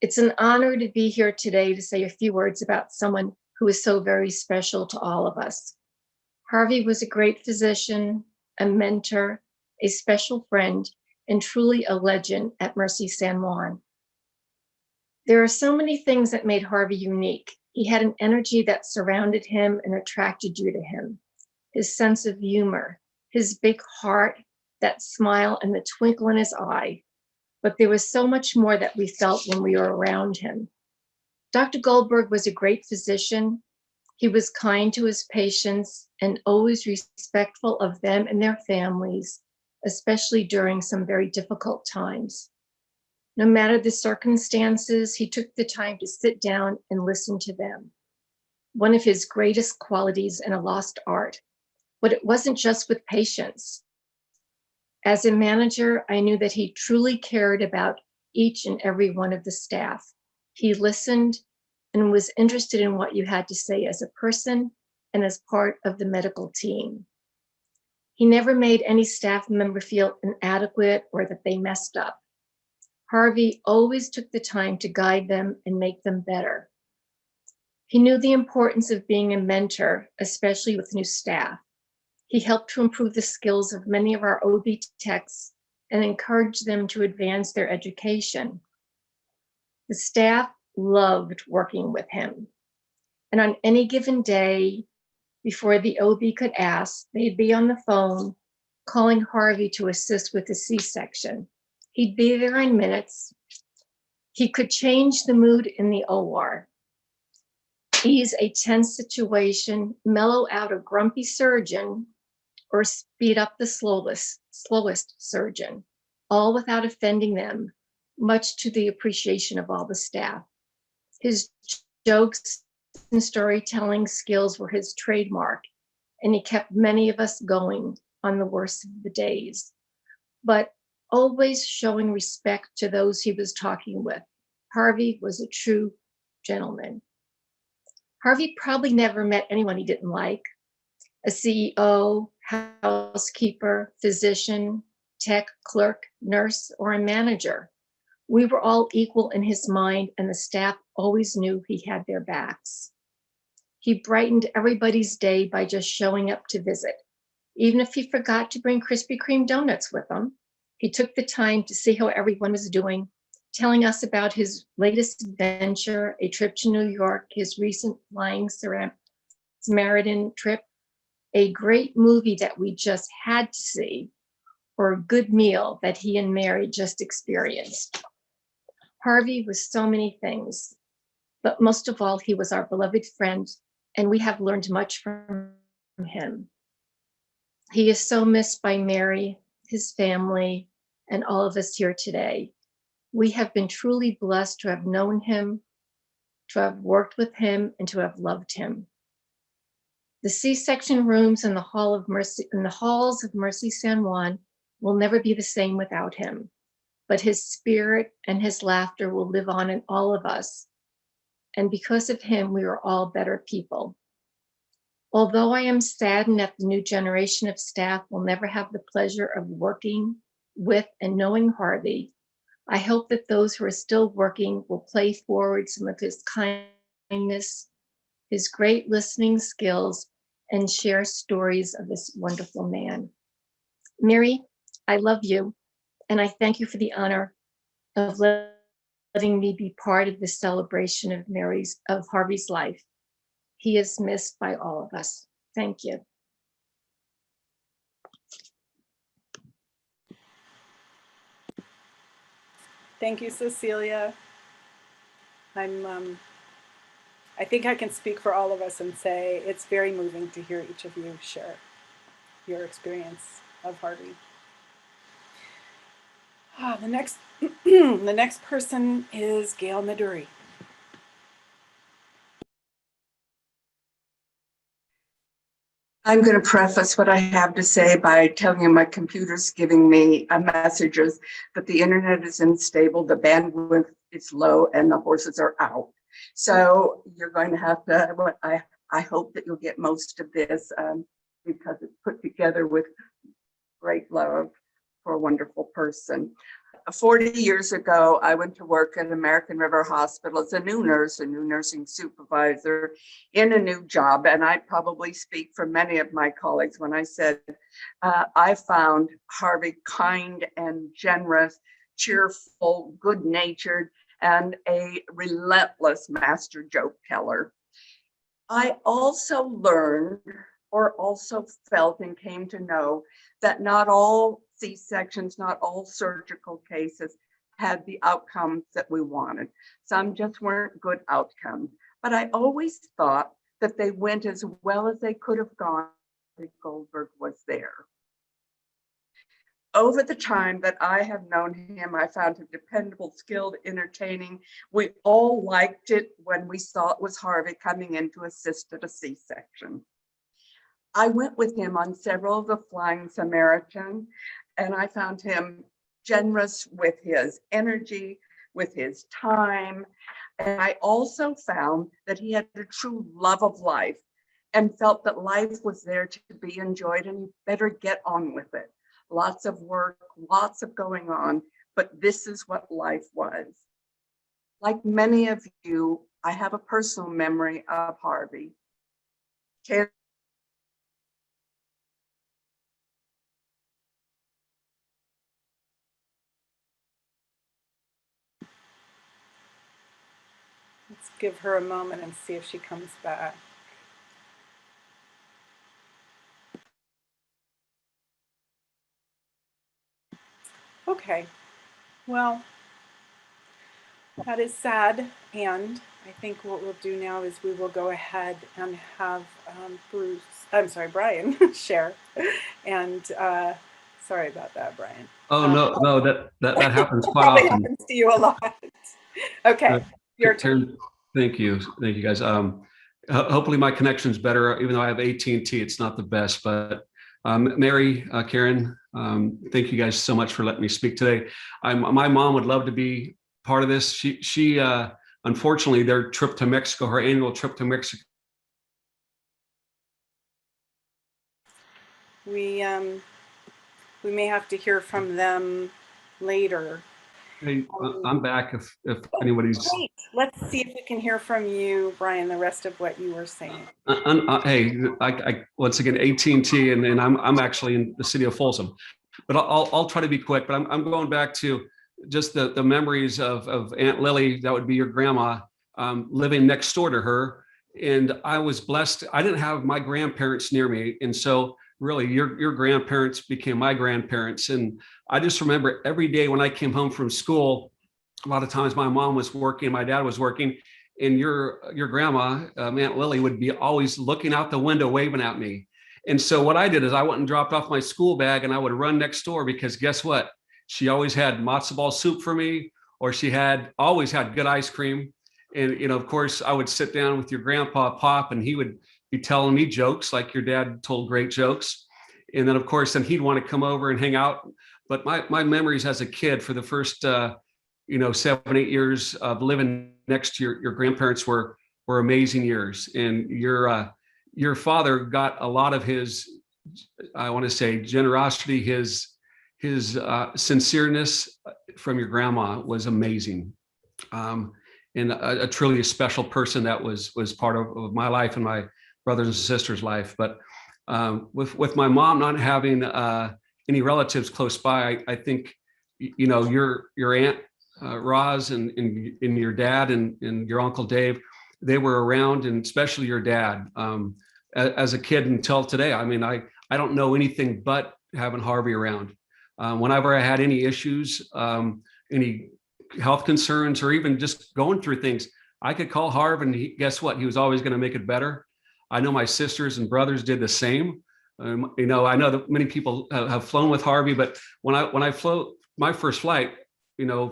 It's an honor to be here today to say a few words about someone who is so very special to all of us. Harvey was a great physician, a mentor, a special friend, and truly a legend at Mercy San Juan. There are so many things that made Harvey unique. He had an energy that surrounded him and attracted you to him. His sense of humor, his big heart, that smile, and the twinkle in his eye. But there was so much more that we felt when we were around him. Dr. Goldberg was a great physician. He was kind to his patients and always respectful of them and their families, especially during some very difficult times. No matter the circumstances, he took the time to sit down and listen to them. One of his greatest qualities and a lost art. But it wasn't just with patients. As a manager, I knew that he truly cared about each and every one of the staff. He listened and was interested in what you had to say as a person and as part of the medical team. He never made any staff member feel inadequate or that they messed up. Harvey always took the time to guide them and make them better. He knew the importance of being a mentor, especially with new staff. He helped to improve the skills of many of our OB techs and encouraged them to advance their education. The staff loved working with him. And on any given day, before the OB could ask, they'd be on the phone calling Harvey to assist with the C-section. He'd be there in minutes. He could change the mood in the OR, ease a tense situation, mellow out a grumpy surgeon, or speed up the slowest surgeon, all without offending them, much to the appreciation of all the staff. His jokes and storytelling skills were his trademark, and he kept many of us going on the worst of the days, but always showing respect to those he was talking with. Harvey was a true gentleman. Harvey probably never met anyone he didn't like. A CEO, housekeeper, physician, tech, clerk, nurse, or a manager. We were all equal in his mind, and the staff always knew he had their backs. He brightened everybody's day by just showing up to visit. Even if he forgot to bring Krispy Kreme donuts with him, he took the time to see how everyone was doing, telling us about his latest adventure, a trip to New York, his recent flying Samaritan trip, a great movie that we just had to see, or a good meal that he and Mary just experienced. Harvey was so many things, but most of all, he was our beloved friend, and we have learned much from him. He is so missed by Mary, his family, and all of us here today. We have been truly blessed to have known him, to have worked with him, and to have loved him. The C-section rooms in the halls of Mercy San Juan will never be the same without him, but his spirit and his laughter will live on in all of us. And because of him, we are all better people. Although I am saddened that the new generation of staff will never have the pleasure of working with and knowing Harvey, I hope that those who are still working will play forward some of his kindness, his great listening skills, and share stories of this wonderful man. Mary, I love you, and I thank you for the honor of letting me be part of the celebration of Harvey's life. He is missed by all of us. Thank you. Thank you, Cecilia. I think I can speak for all of us and say it's very moving to hear each of you share your experience of Harvey. The next person is Gail Maduri. I'm going to preface what I have to say by telling you my computer's giving me messages that the internet is unstable, the bandwidth is low, and the horses are out. So you're going to have to, I hope that you'll get most of this because it's put together with great love for a wonderful person. 40 years ago, I went to work at American River Hospital as a new nurse, a new nursing supervisor in a new job. And I probably speak for many of my colleagues when I said, I found Harvey kind and generous, cheerful, good-natured, and a relentless master joke teller. I also learned or also felt and came to know that not all C-sections, not all surgical cases had the outcomes that we wanted. Some just weren't good outcomes. But I always thought that they went as well as they could have gone if Goldberg was there. Over the time that I have known him, I found him dependable, skilled, entertaining. We all liked it when we saw it was Harvey coming in to assist at a C-section. I went with him on several of the Flying Samaritan, and I found him generous with his energy, with his time. And I also found that he had a true love of life and felt that life was there to be enjoyed and you better get on with it. Lots of work, lots of going on, but this is what life was. Like many of you, I have a personal memory of Harvey. Let's give her a moment and see if she comes back. Okay, well, that is sad, and I think what we'll do now is we will go ahead and have Brian share. And sorry about that, Brian. Oh, no, that happens quite Probably often. happens to you a lot. Okay, your turn. Thank you guys. Hopefully my connection's better, even though I have AT&T, it's not the best, but Mary, Karen, thank you guys so much for letting me speak today. My mom would love to be part of this. She unfortunately, their trip to Mexico, her annual trip to Mexico. We may have to hear from them later. Hey, I'm back if anybody's. Great. Let's see if we can hear from you, Brian, the rest of what you were saying. Hey, I once again, AT&T, and I'm actually in the city of Folsom, but I'll try to be quick. But I'm going back to just the memories of Aunt Lily. That would be your grandma, living next door to her, and I was blessed. I didn't have my grandparents near me, and so really your grandparents became my grandparents. And I just remember every day when I came home from school, a lot of times my mom was working, my dad was working, and your grandma, Aunt Lily, would be always looking out the window, waving at me. And so what I did is I went and dropped off my school bag and I would run next door, because guess what? She always had matzo ball soup for me, or she always had good ice cream. And, of course, I would sit down with your grandpa, Pop, and he would be telling me jokes like your dad told great jokes. And then, of course, then he'd want to come over and hang out. But my memories as a kid for the first, 7, 8 years of living next to your grandparents were amazing years. And your father got a lot of his, I want to say, generosity, his sincereness from your grandma was amazing. And a truly special person that was part of my life and my brothers and sisters' life. But with my mom not having any relatives close by, I think, your aunt Roz and your dad and your uncle Dave, they were around, and especially your dad. As a kid until today, I mean, I don't know anything but having Harvey around. Whenever I had any issues, any health concerns, or even just going through things, I could call Harv, and guess what? He was always going to make it better. I know my sisters and brothers did the same. I know that many people have flown with Harvey, but when I flew my first flight,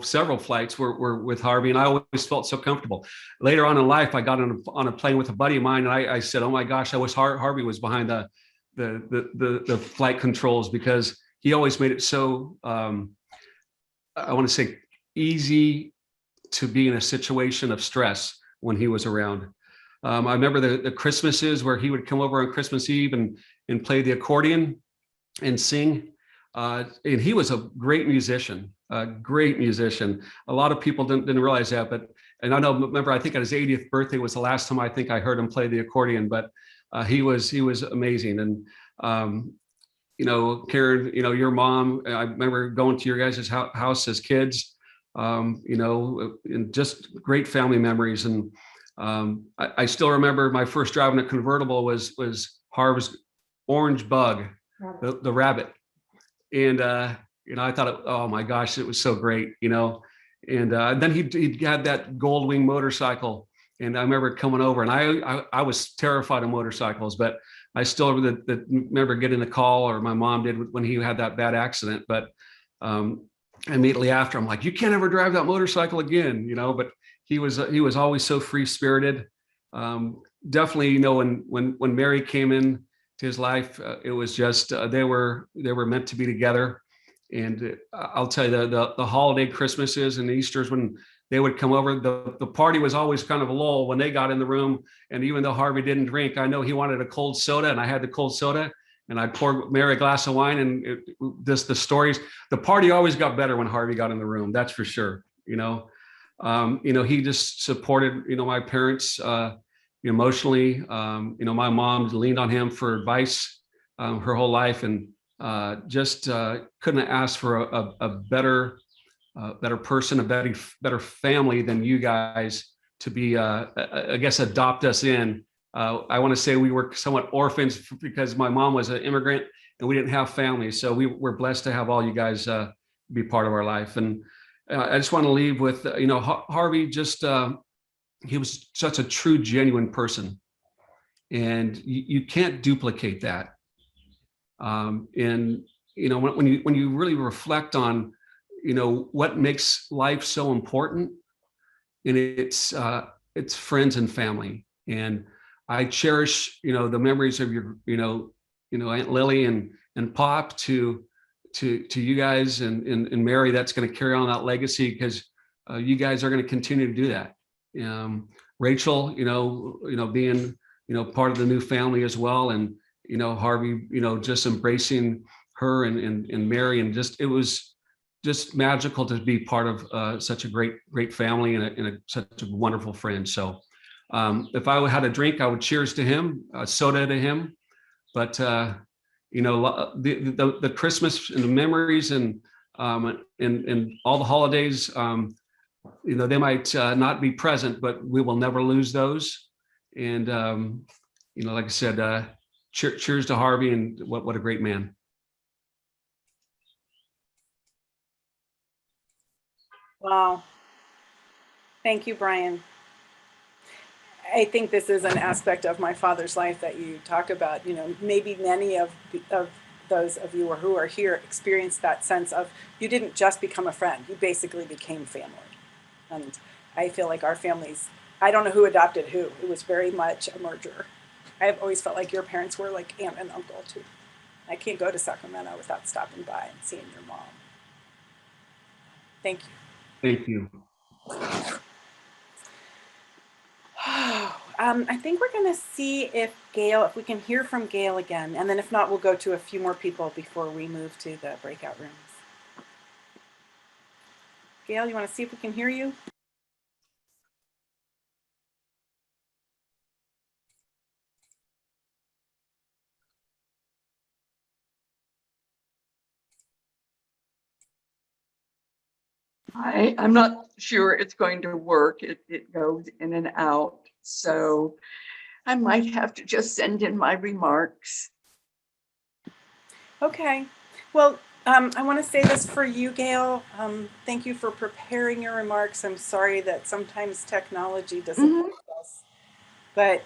several flights were with Harvey, and I always felt so comfortable. Later on in life, I got on a plane with a buddy of mine, and I said, "Oh my gosh, I wish Harvey was behind the the flight controls, because he always made it so, I want to say, easy to be in a situation of stress when he was around. I remember the Christmases where he would come over on Christmas Eve and play the accordion and sing. And he was a great musician, a great musician. A lot of people didn't realize that, and I know, remember, I think at his 80th birthday was the last time I think I heard him play the accordion, but he was amazing. And Karen, your mom, I remember going to your guys' house as kids, and just great family memories. And I still remember my first drive in a convertible was Harv's orange bug, the rabbit. And, I thought, oh my gosh, it was so great, and then he had that gold wing motorcycle. And I remember coming over, and I was terrified of motorcycles, but I still remember getting the call, or my mom did, when he had that bad accident. But immediately after, I'm like, you can't ever drive that motorcycle again, but he was always so free spirited. Definitely, when Mary came in to his life, it was just they were meant to be together. And I'll tell you, the holiday Christmases and Easters, when they would come over, the party was always kind of a lull when they got in the room. And even though Harvey didn't drink, I know he wanted a cold soda, and I had the cold soda, and I'd pour Mary a glass of wine. And the stories, the party always got better when Harvey got in the room. That's for sure. He just supported, my parents emotionally. My mom leaned on him for advice her whole life, and just couldn't have asked for a better person, a better family than you guys to be, I guess, adopt us in. I want to say we were somewhat orphans because my mom was an immigrant and we didn't have family. So we were blessed to have all you guys be part of our life. And I just want to leave with, Harvey, just, he was such a true, genuine person. And you can't duplicate that. And, when you really reflect on, what makes life so important, and it's friends and family. And I cherish, the memories of your, Aunt Lily and Pop to you guys and Mary. That's going to carry on that legacy, because you guys are going to continue to do that. Rachel, being, part of the new family as well. And, Harvey, just embracing her and Mary, and it was just magical to be part of such a great family and such a wonderful friend. So if I had a drink, I would cheers to him, soda to him. But the Christmas and the memories and all the holidays, they might not be present, but we will never lose those. And like I said, cheers to Harvey, and what a great man. Wow. Thank you, Brian. I think this is an aspect of my father's life that you talk about. Maybe many of those of you who are here experienced that sense of, you didn't just become a friend, you basically became family. And I feel like our families, I don't know who adopted who. It was very much a merger. I've always felt like your parents were like aunt and uncle too. I can't go to Sacramento without stopping by and seeing your mom. Thank you. Thank you. I think we're going to see if we can hear from Gail again. And then if not, we'll go to a few more people before we move to the breakout rooms. Gail, you want to see if we can hear you? I'm not sure it's going to work. It goes in and out. So I might have to just send in my remarks. Okay. Well, I want to say this for you, Gail. Thank you for preparing your remarks. I'm sorry that sometimes technology doesn't work us. But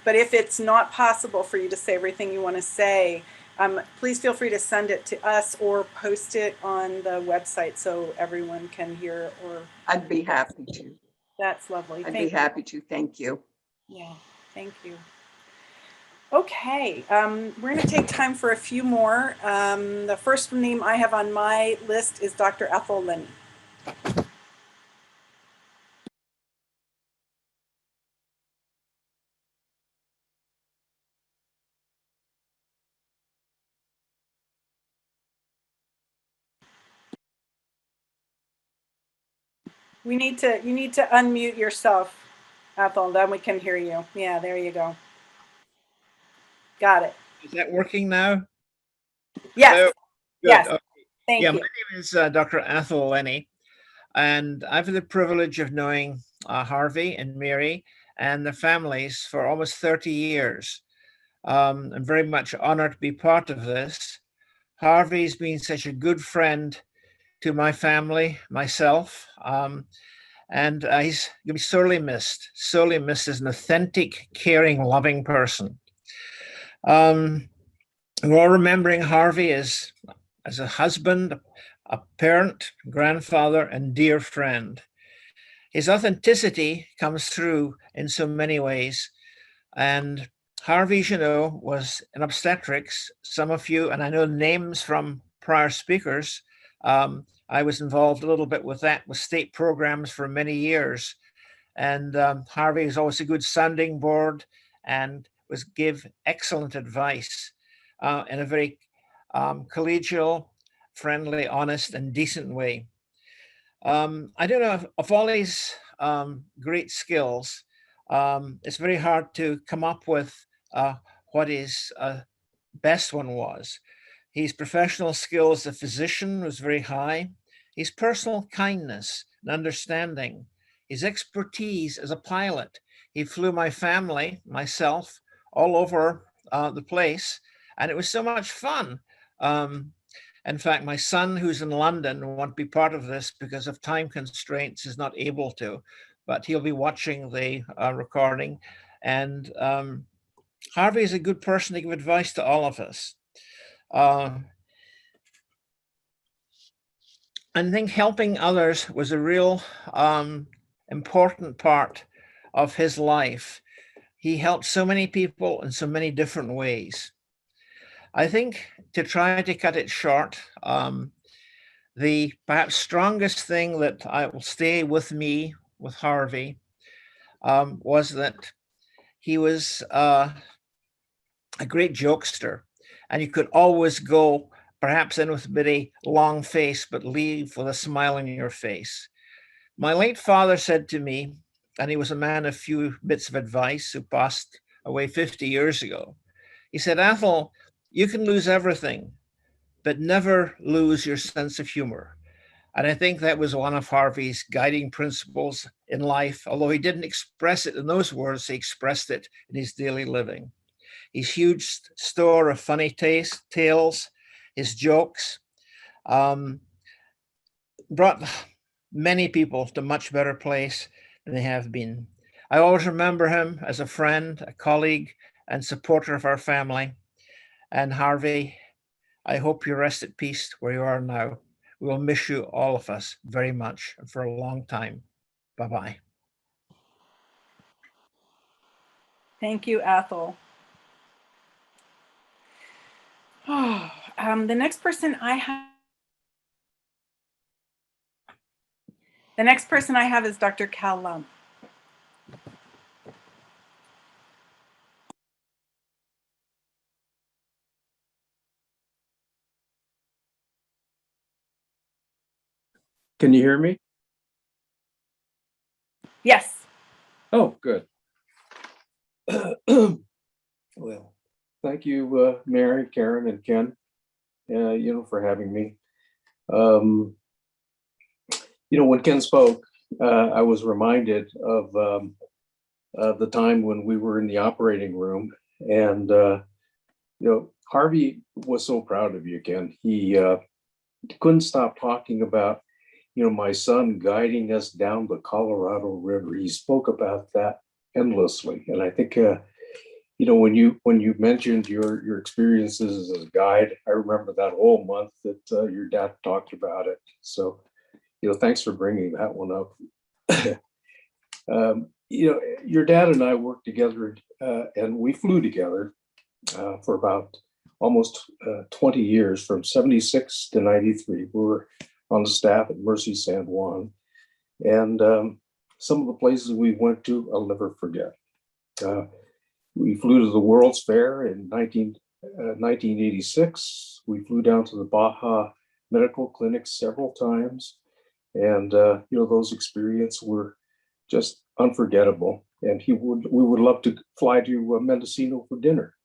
if it's not possible for you to say everything you want to say, please feel free to send it to us or post it on the website so everyone can hear. Or I'd be happy to. That's lovely. I'd be happy to. Thank you. Yeah, thank you. Okay, we're going to take time for a few more. The first name I have on my list is Dr. Ethel Linney. You need to unmute yourself, Ethel, then we can hear you. Yeah, there you go. Got it. Is that working now? Yes. Hello? Good. Yes. Okay. Thank Yeah, you. my name is Dr. Ethel Lenny, and I've had the privilege of knowing Harvey and Mary and their families for almost 30 years. I'm very much honored to be part of this. Harvey's been such a good friend to my family, myself, and he's going to be sorely missed as an authentic, caring, loving person. We're all remembering Harvey as a husband, a parent, grandfather, and dear friend. His authenticity comes through in so many ways. And Harvey, you know, was in obstetrics. Some of you, and I know names from prior speakers, I was involved a little bit with that, with state programs for many years. And Harvey is always a good sounding board and give excellent advice in a very collegial, friendly, honest, and decent way. I don't know if, of all these great skills, it's very hard to come up with what his best one was. His professional skill as a physician was very high. His personal kindness and understanding, his expertise as a pilot. He flew my family, myself, all over the place, and it was so much fun. In fact, my son, who's in London, won't be part of this because of time constraints, is not able to, but he'll be watching the recording. And Harvey is a good person to give advice to all of us. I think helping others was a real important part of his life. He helped so many people in so many different ways. I think, to try to cut it short, the perhaps strongest thing that I will stay with me with Harvey was that he was a great jokester, and you could always go perhaps in with a very long face, but leave with a smile on your face. My late father said to me, and he was a man of few bits of advice who passed away 50 years ago. He said, Ethel, you can lose everything, but never lose your sense of humor. And I think that was one of Harvey's guiding principles in life. Although he didn't express it in those words, he expressed it in his daily living. His huge store of funny tales, his jokes, brought many people to a much better place than they have been. I always remember him as a friend, a colleague, and supporter of our family. And Harvey, I hope you rest at peace where you are now. We will miss you, all of us, very much and for a long time. Bye-bye. Thank you, Ethel. Oh, the next person I have is Dr. Cal Lump. Can you hear me? Yes. Oh, good. Well, thank you, Mary, Karen, and Ken, for having me. When Ken spoke, I was reminded of the time when we were in the operating room, and Harvey was so proud of you, Ken. He couldn't stop talking about, my son guiding us down the Colorado River. He spoke about that endlessly, and I think when you mentioned your experiences as a guide, I remember that whole month that your dad talked about it. So, thanks for bringing that one up. Your dad and I worked together, and we flew together for about almost 20 years, from 76 to 93. We were on the staff at Mercy San Juan. And some of the places we went to, I'll never forget. We flew to the World's Fair in 1986. We flew down to the Baja Medical Clinic several times. And, those experiences were just unforgettable. And we would love to fly to Mendocino for dinner.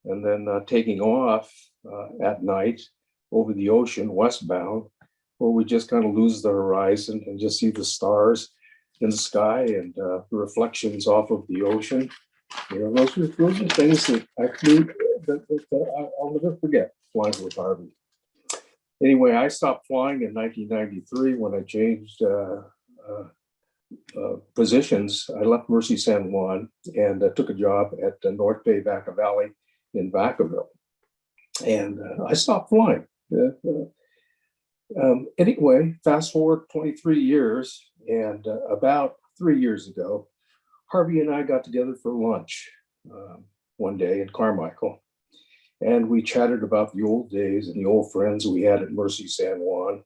And then taking off at night over the ocean westbound, where we just kind of lose the horizon and just see the stars in the sky and the reflections off of the ocean. Those are things that I'll never forget, flying with Harvey. Anyway, I stopped flying in 1993 when I changed positions. I left Mercy San Juan and took a job at North Bay Vaca Valley in Vacaville. And I stopped flying. Anyway, fast forward 23 years, and about 3 years ago, Harvey and I got together for lunch one day in Carmichael. And we chatted about the old days and the old friends we had at Mercy San Juan.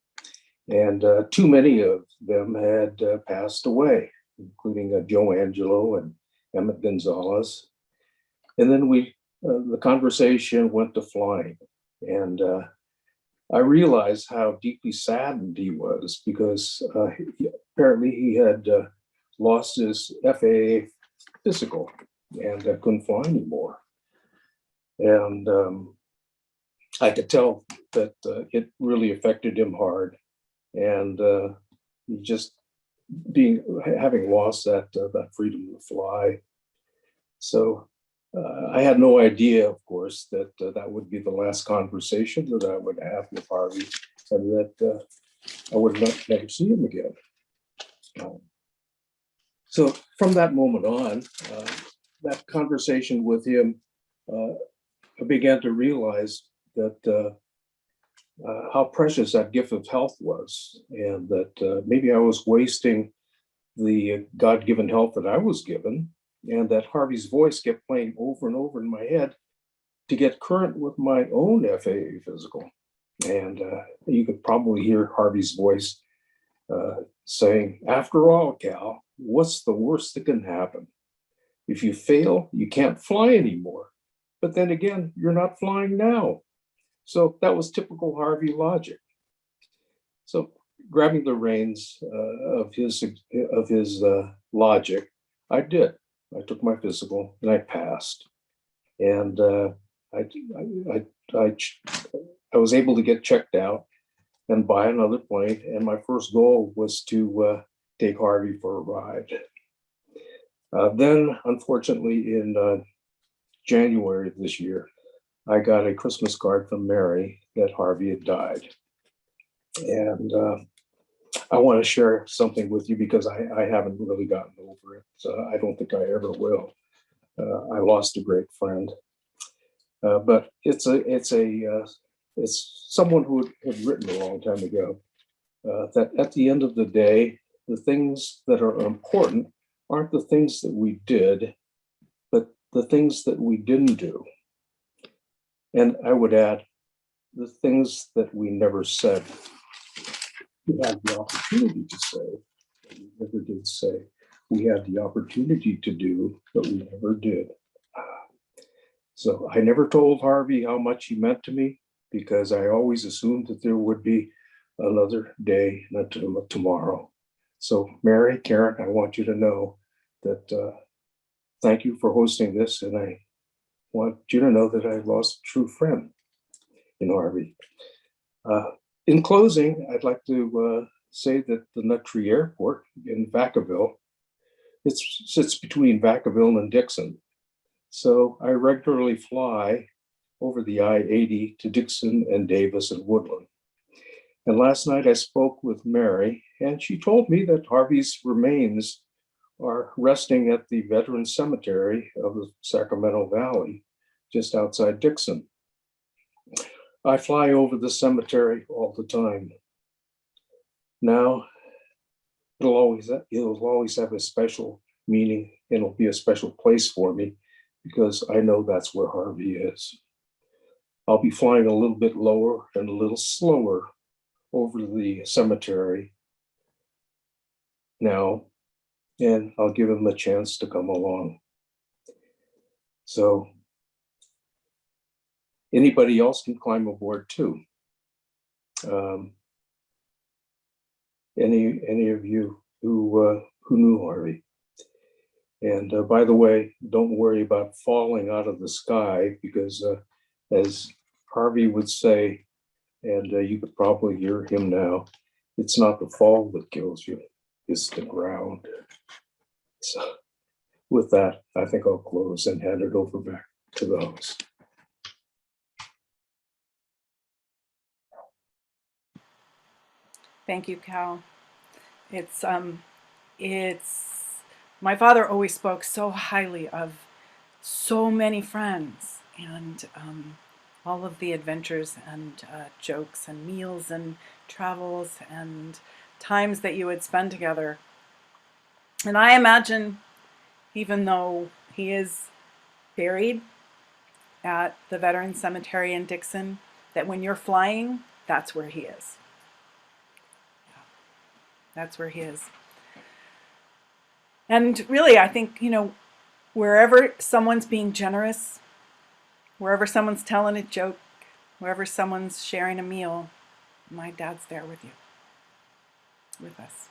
And too many of them had passed away, including Joe Angelo and Emmett Gonzalez. And then the conversation went to flying. And I realized how deeply saddened he was, because apparently he had lost his FAA physical and couldn't fly anymore. And I could tell that it really affected him hard. And just having lost that freedom to fly. So I had no idea, of course, that that would be the last conversation that I would have with Harvey, and that I would never see him again. So from that moment on, that conversation with him, I began to realize that how precious that gift of health was, and that maybe I was wasting the God-given health that I was given, and that Harvey's voice kept playing over and over in my head to get current with my own FAA physical. And you could probably hear Harvey's voice saying, "After all, Cal, what's the worst that can happen? If you fail, you can't fly anymore. But then again, you're not flying now." So that was typical Harvey logic. So grabbing the reins of his logic, I did. I took my physical and I passed. And I was able to get checked out and buy another plane. And my first goal was to take Harvey for a ride. Then, unfortunately, in January of this year, I got a Christmas card from Mary that Harvey had died. And I want to share something with you because I haven't really gotten over it. I don't think I ever will. I lost a great friend. But it's someone who had written a long time ago that at the end of the day, the things that are important aren't the things that we did, but the things that we didn't do. And I would add, the things that we never said. We had the opportunity to say, but we never did say. We had the opportunity to do, but we never did. So I never told Harvey how much he meant to me, because I always assumed that there would be another day, not tomorrow. So Mary, Karen, I want you to know that thank you for hosting this, and I want you to know that I lost a true friend in Harvey. In closing, I'd like to say that the Nut Tree Airport in Vacaville, it sits between Vacaville and Dixon. So I regularly fly over the I-80 to Dixon and Davis and Woodland. And last night I spoke with Mary, and she told me that Harvey's remains are resting at the Veterans Cemetery of the Sacramento Valley, just outside Dixon. I fly over the cemetery all the time. Now, it'll always have a special meaning, and it'll be a special place for me, because I know that's where Harvey is. I'll be flying a little bit lower and a little slower over the cemetery now, and I'll give him a chance to come along. So anybody else can climb aboard too. Any of you who knew Harvey. And by the way, don't worry about falling out of the sky, because as Harvey would say, and you could probably hear him now, it's not the fall that kills you, it's the ground. So with that, I think I'll close and hand it over back to the host. Thank you, Cal. It's my father always spoke so highly of so many friends and all of the adventures and jokes and meals and travels and times that you would spend together. And I imagine, even though he is buried at the Veterans Cemetery in Dixon, that when you're flying, that's where he is. That's where he is. And really, I think, wherever someone's being generous, wherever someone's telling a joke, wherever someone's sharing a meal, my dad's there with you, with us.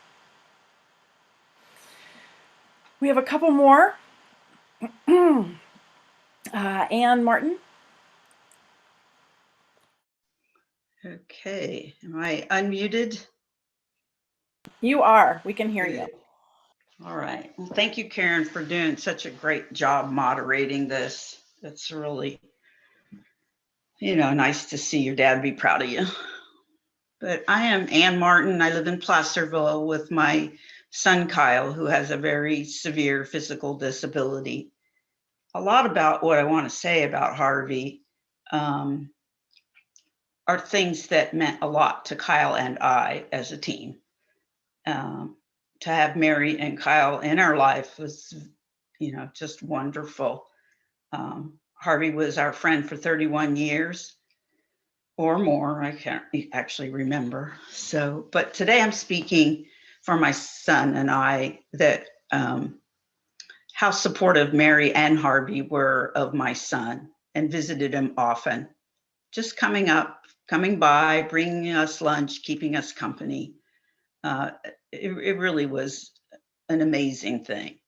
We have a couple more. Ann Martin. Okay, am I unmuted? You are. We can hear you. All right. Well, thank you, Karen, for doing such a great job moderating this. It's really, nice to see your dad be proud of you. But I am Ann Martin. I live in Placerville with my son, Kyle, who has a very severe physical disability. A lot about what I want to say about Harvey are things that meant a lot to Kyle and I as a team. To have Mary and Kyle in our life was, just wonderful. Harvey was our friend for 31 years or more. I can't actually remember. So, but today I'm speaking for my son and I that how supportive Mary and Harvey were of my son and visited him often. Just coming by, bringing us lunch, keeping us company. It really was an amazing thing.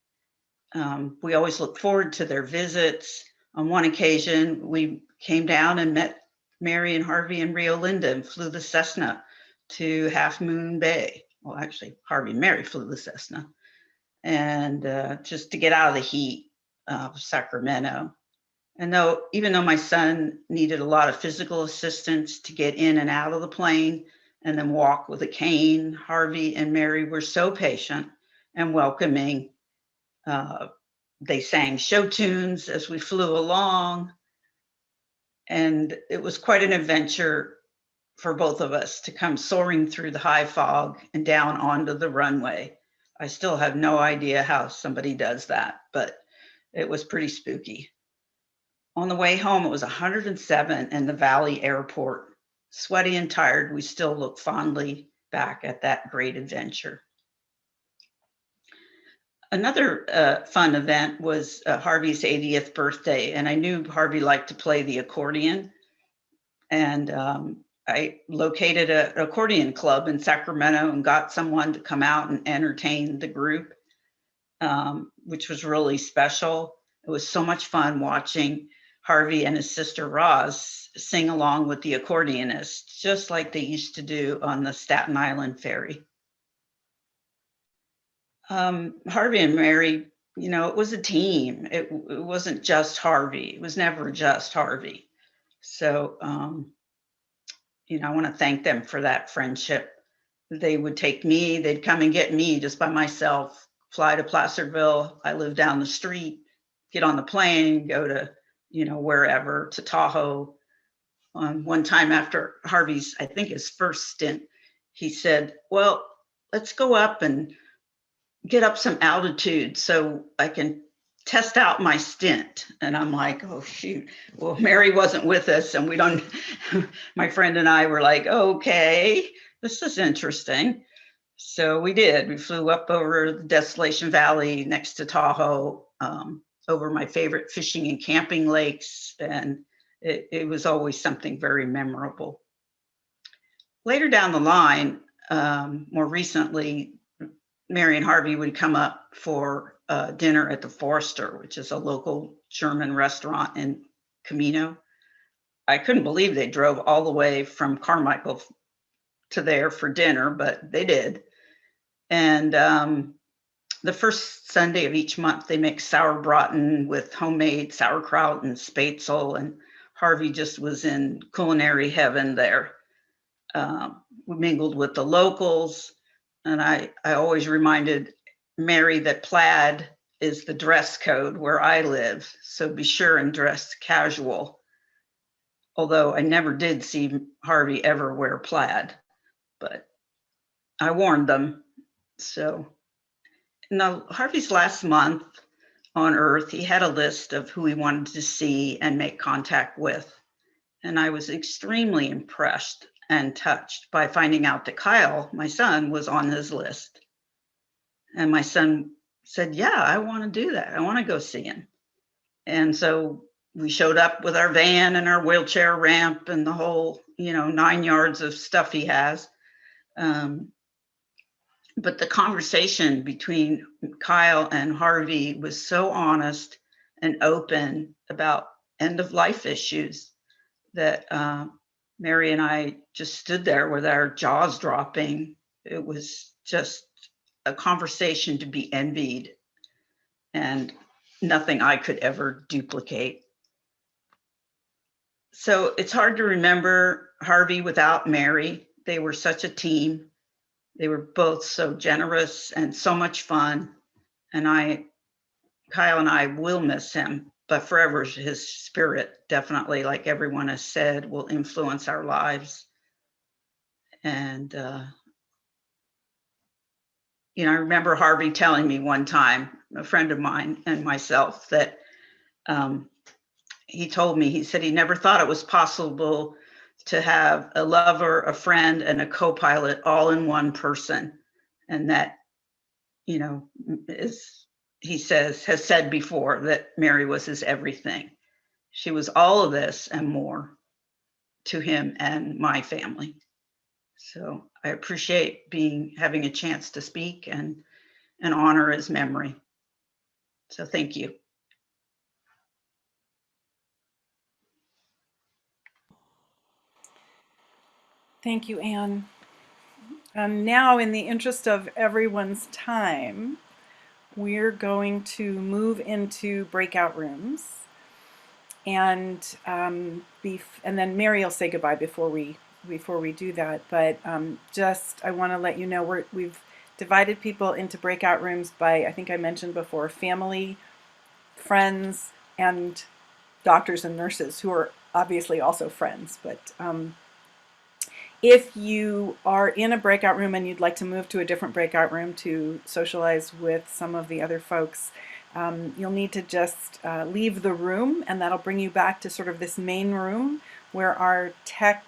We always look forward to their visits. On one occasion, we came down and met Mary and Harvey in Rio Linda and flew the Cessna to Half Moon Bay. Well, actually, Harvey and Mary flew the Cessna, and just to get out of the heat of Sacramento. And even though my son needed a lot of physical assistance to get in and out of the plane and then walk with a cane, Harvey and Mary were so patient and welcoming. They sang show tunes as we flew along. And it was quite an adventure for both of us to come soaring through the high fog and down onto the runway. I still have no idea how somebody does that, but it was pretty spooky. On the way home, it was 107 in the Valley Airport. Sweaty and tired, we still look fondly back at that great adventure. Another fun event was Harvey's 80th birthday, and I knew Harvey liked to play the accordion. And I located an accordion club in Sacramento and got someone to come out and entertain the group, which was really special. It was so much fun watching Harvey and his sister Roz sing along with the accordionist, just like they used to do on the Staten Island ferry. Harvey and Mary, it was a team. It wasn't just Harvey. It was never just Harvey. So, I want to thank them for that friendship. They would take me, they'd come and get me just by myself, fly to Placerville. I live down the street, get on the plane, go to, wherever, to Tahoe. One time after Harvey's, I think his first stint, he said, well, let's go up and get up some altitude so I can test out my stint. And I'm like, oh, shoot. Well, Mary wasn't with us, and we don't, my friend and I were like, okay, this is interesting. So we did. We flew up over the Desolation Valley next to Tahoe, over my favorite fishing and camping lakes. And it was always something very memorable. Later down the line, more recently, Mary and Harvey would come up for dinner at the Forester, which is a local German restaurant in Camino. I couldn't believe they drove all the way from Carmichael to there for dinner, but they did. And the first Sunday of each month, they make sauerbraten with homemade sauerkraut and spätzle, and Harvey just was in culinary heaven there. We mingled with the locals, and I always reminded Mary that plaid is the dress code where I live, so be sure and dress casual. Although I never did see Harvey ever wear plaid, but I warned them. So now Harvey's last month on Earth, he had a list of who he wanted to see and make contact with. And I was extremely impressed and touched by finding out that Kyle, my son, was on his list. And my son said, yeah, I want to do that. I want to go see him. And so we showed up with our van and our wheelchair ramp and the whole, 9 yards of stuff he has. But the conversation between Kyle and Harvey was so honest and open about end of life issues that Mary and I just stood there with our jaws dropping. It was just a conversation to be envied, and nothing I could ever duplicate. So it's hard to remember Harvey without Mary. They were such a team. They were both so generous and so much fun. And Kyle and I will miss him, but forever his spirit, definitely, like everyone has said, will influence our lives. And, I remember Harvey telling me one time, a friend of mine and myself, that he told me, he said he never thought it was possible to have a lover, a friend, and a co-pilot all in one person. And that, he has said before that Mary was his everything. She was all of this and more to him and my family. So I appreciate having a chance to speak and honor his memory. So thank you. Thank you, Anne. Now, in the interest of everyone's time, we're going to move into breakout rooms, and and then Mary will say goodbye before we do that. But just I want to let you know we've divided people into breakout rooms by, I think I mentioned before, family, friends, and doctors and nurses, who are obviously also friends. But if you are in a breakout room and you'd like to move to a different breakout room to socialize with some of the other folks, you'll need to just leave the room, and that'll bring you back to sort of this main room where our tech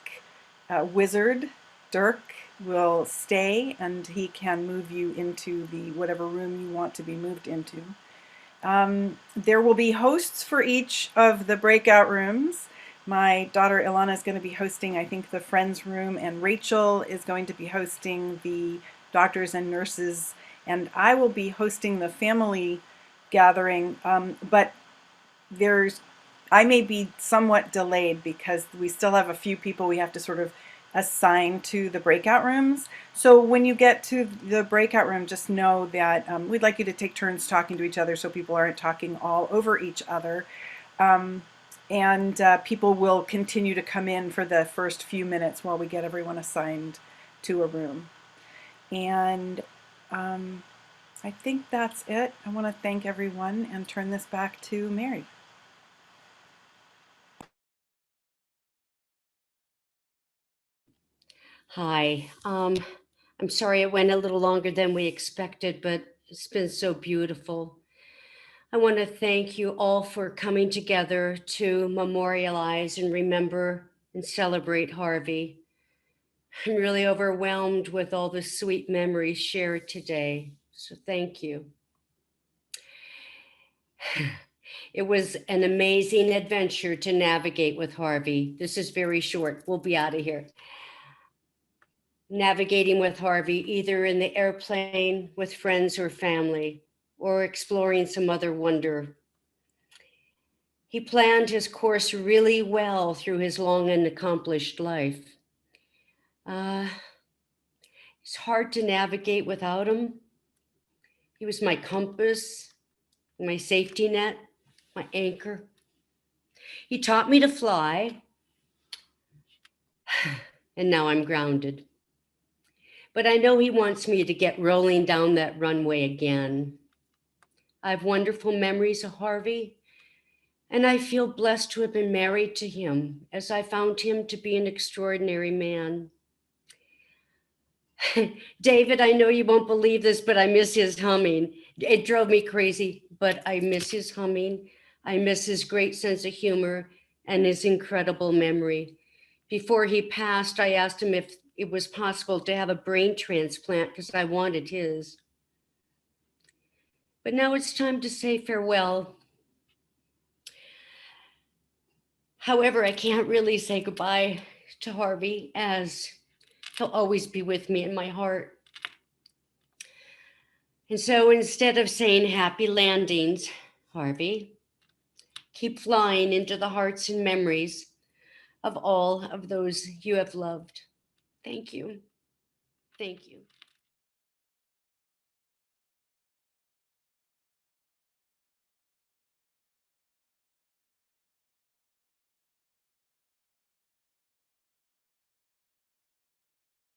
wizard, Dirk, will stay, and he can move you into whatever room you want to be moved into. There will be hosts for each of the breakout rooms. My daughter Ilana is going to be hosting, I think, the Friends room, and Rachel is going to be hosting the doctors and nurses, and I will be hosting the family gathering. But I may be somewhat delayed because we still have a few people we have to sort of assign to the breakout rooms. So when you get to the breakout room, just know that we'd like you to take turns talking to each other so people aren't talking all over each other. And people will continue to come in for the first few minutes while we get everyone assigned to a room. And I think that's it. I want to thank everyone and turn this back to Mary. Hi. I'm sorry it went a little longer than we expected, but it's been so beautiful. I want to thank you all for coming together to memorialize and remember and celebrate Harvey. I'm really overwhelmed with all the sweet memories shared today, so thank you. It was an amazing adventure to navigate with Harvey. This is very short. We'll be out of here. Navigating with Harvey, either in the airplane with friends or family, or exploring some other wonder. He planned his course really well through his long and accomplished life. It's hard to navigate without him. He was my compass, my safety net, my anchor. He taught me to fly, and now I'm grounded. But I know he wants me to get rolling down that runway again. I have wonderful memories of Harvey, and I feel blessed to have been married to him, as I found him to be an extraordinary man. David, I know you won't believe this, but I miss his humming. It drove me crazy, but I miss his humming. I miss his great sense of humor and his incredible memory. Before he passed, I asked him if it was possible to have a brain transplant because I wanted his. But now it's time to say farewell. However, I can't really say goodbye to Harvey, as he'll always be with me in my heart. And so instead of saying happy landings, Harvey, keep flying into the hearts and memories of all of those you have loved. Thank you. Thank you.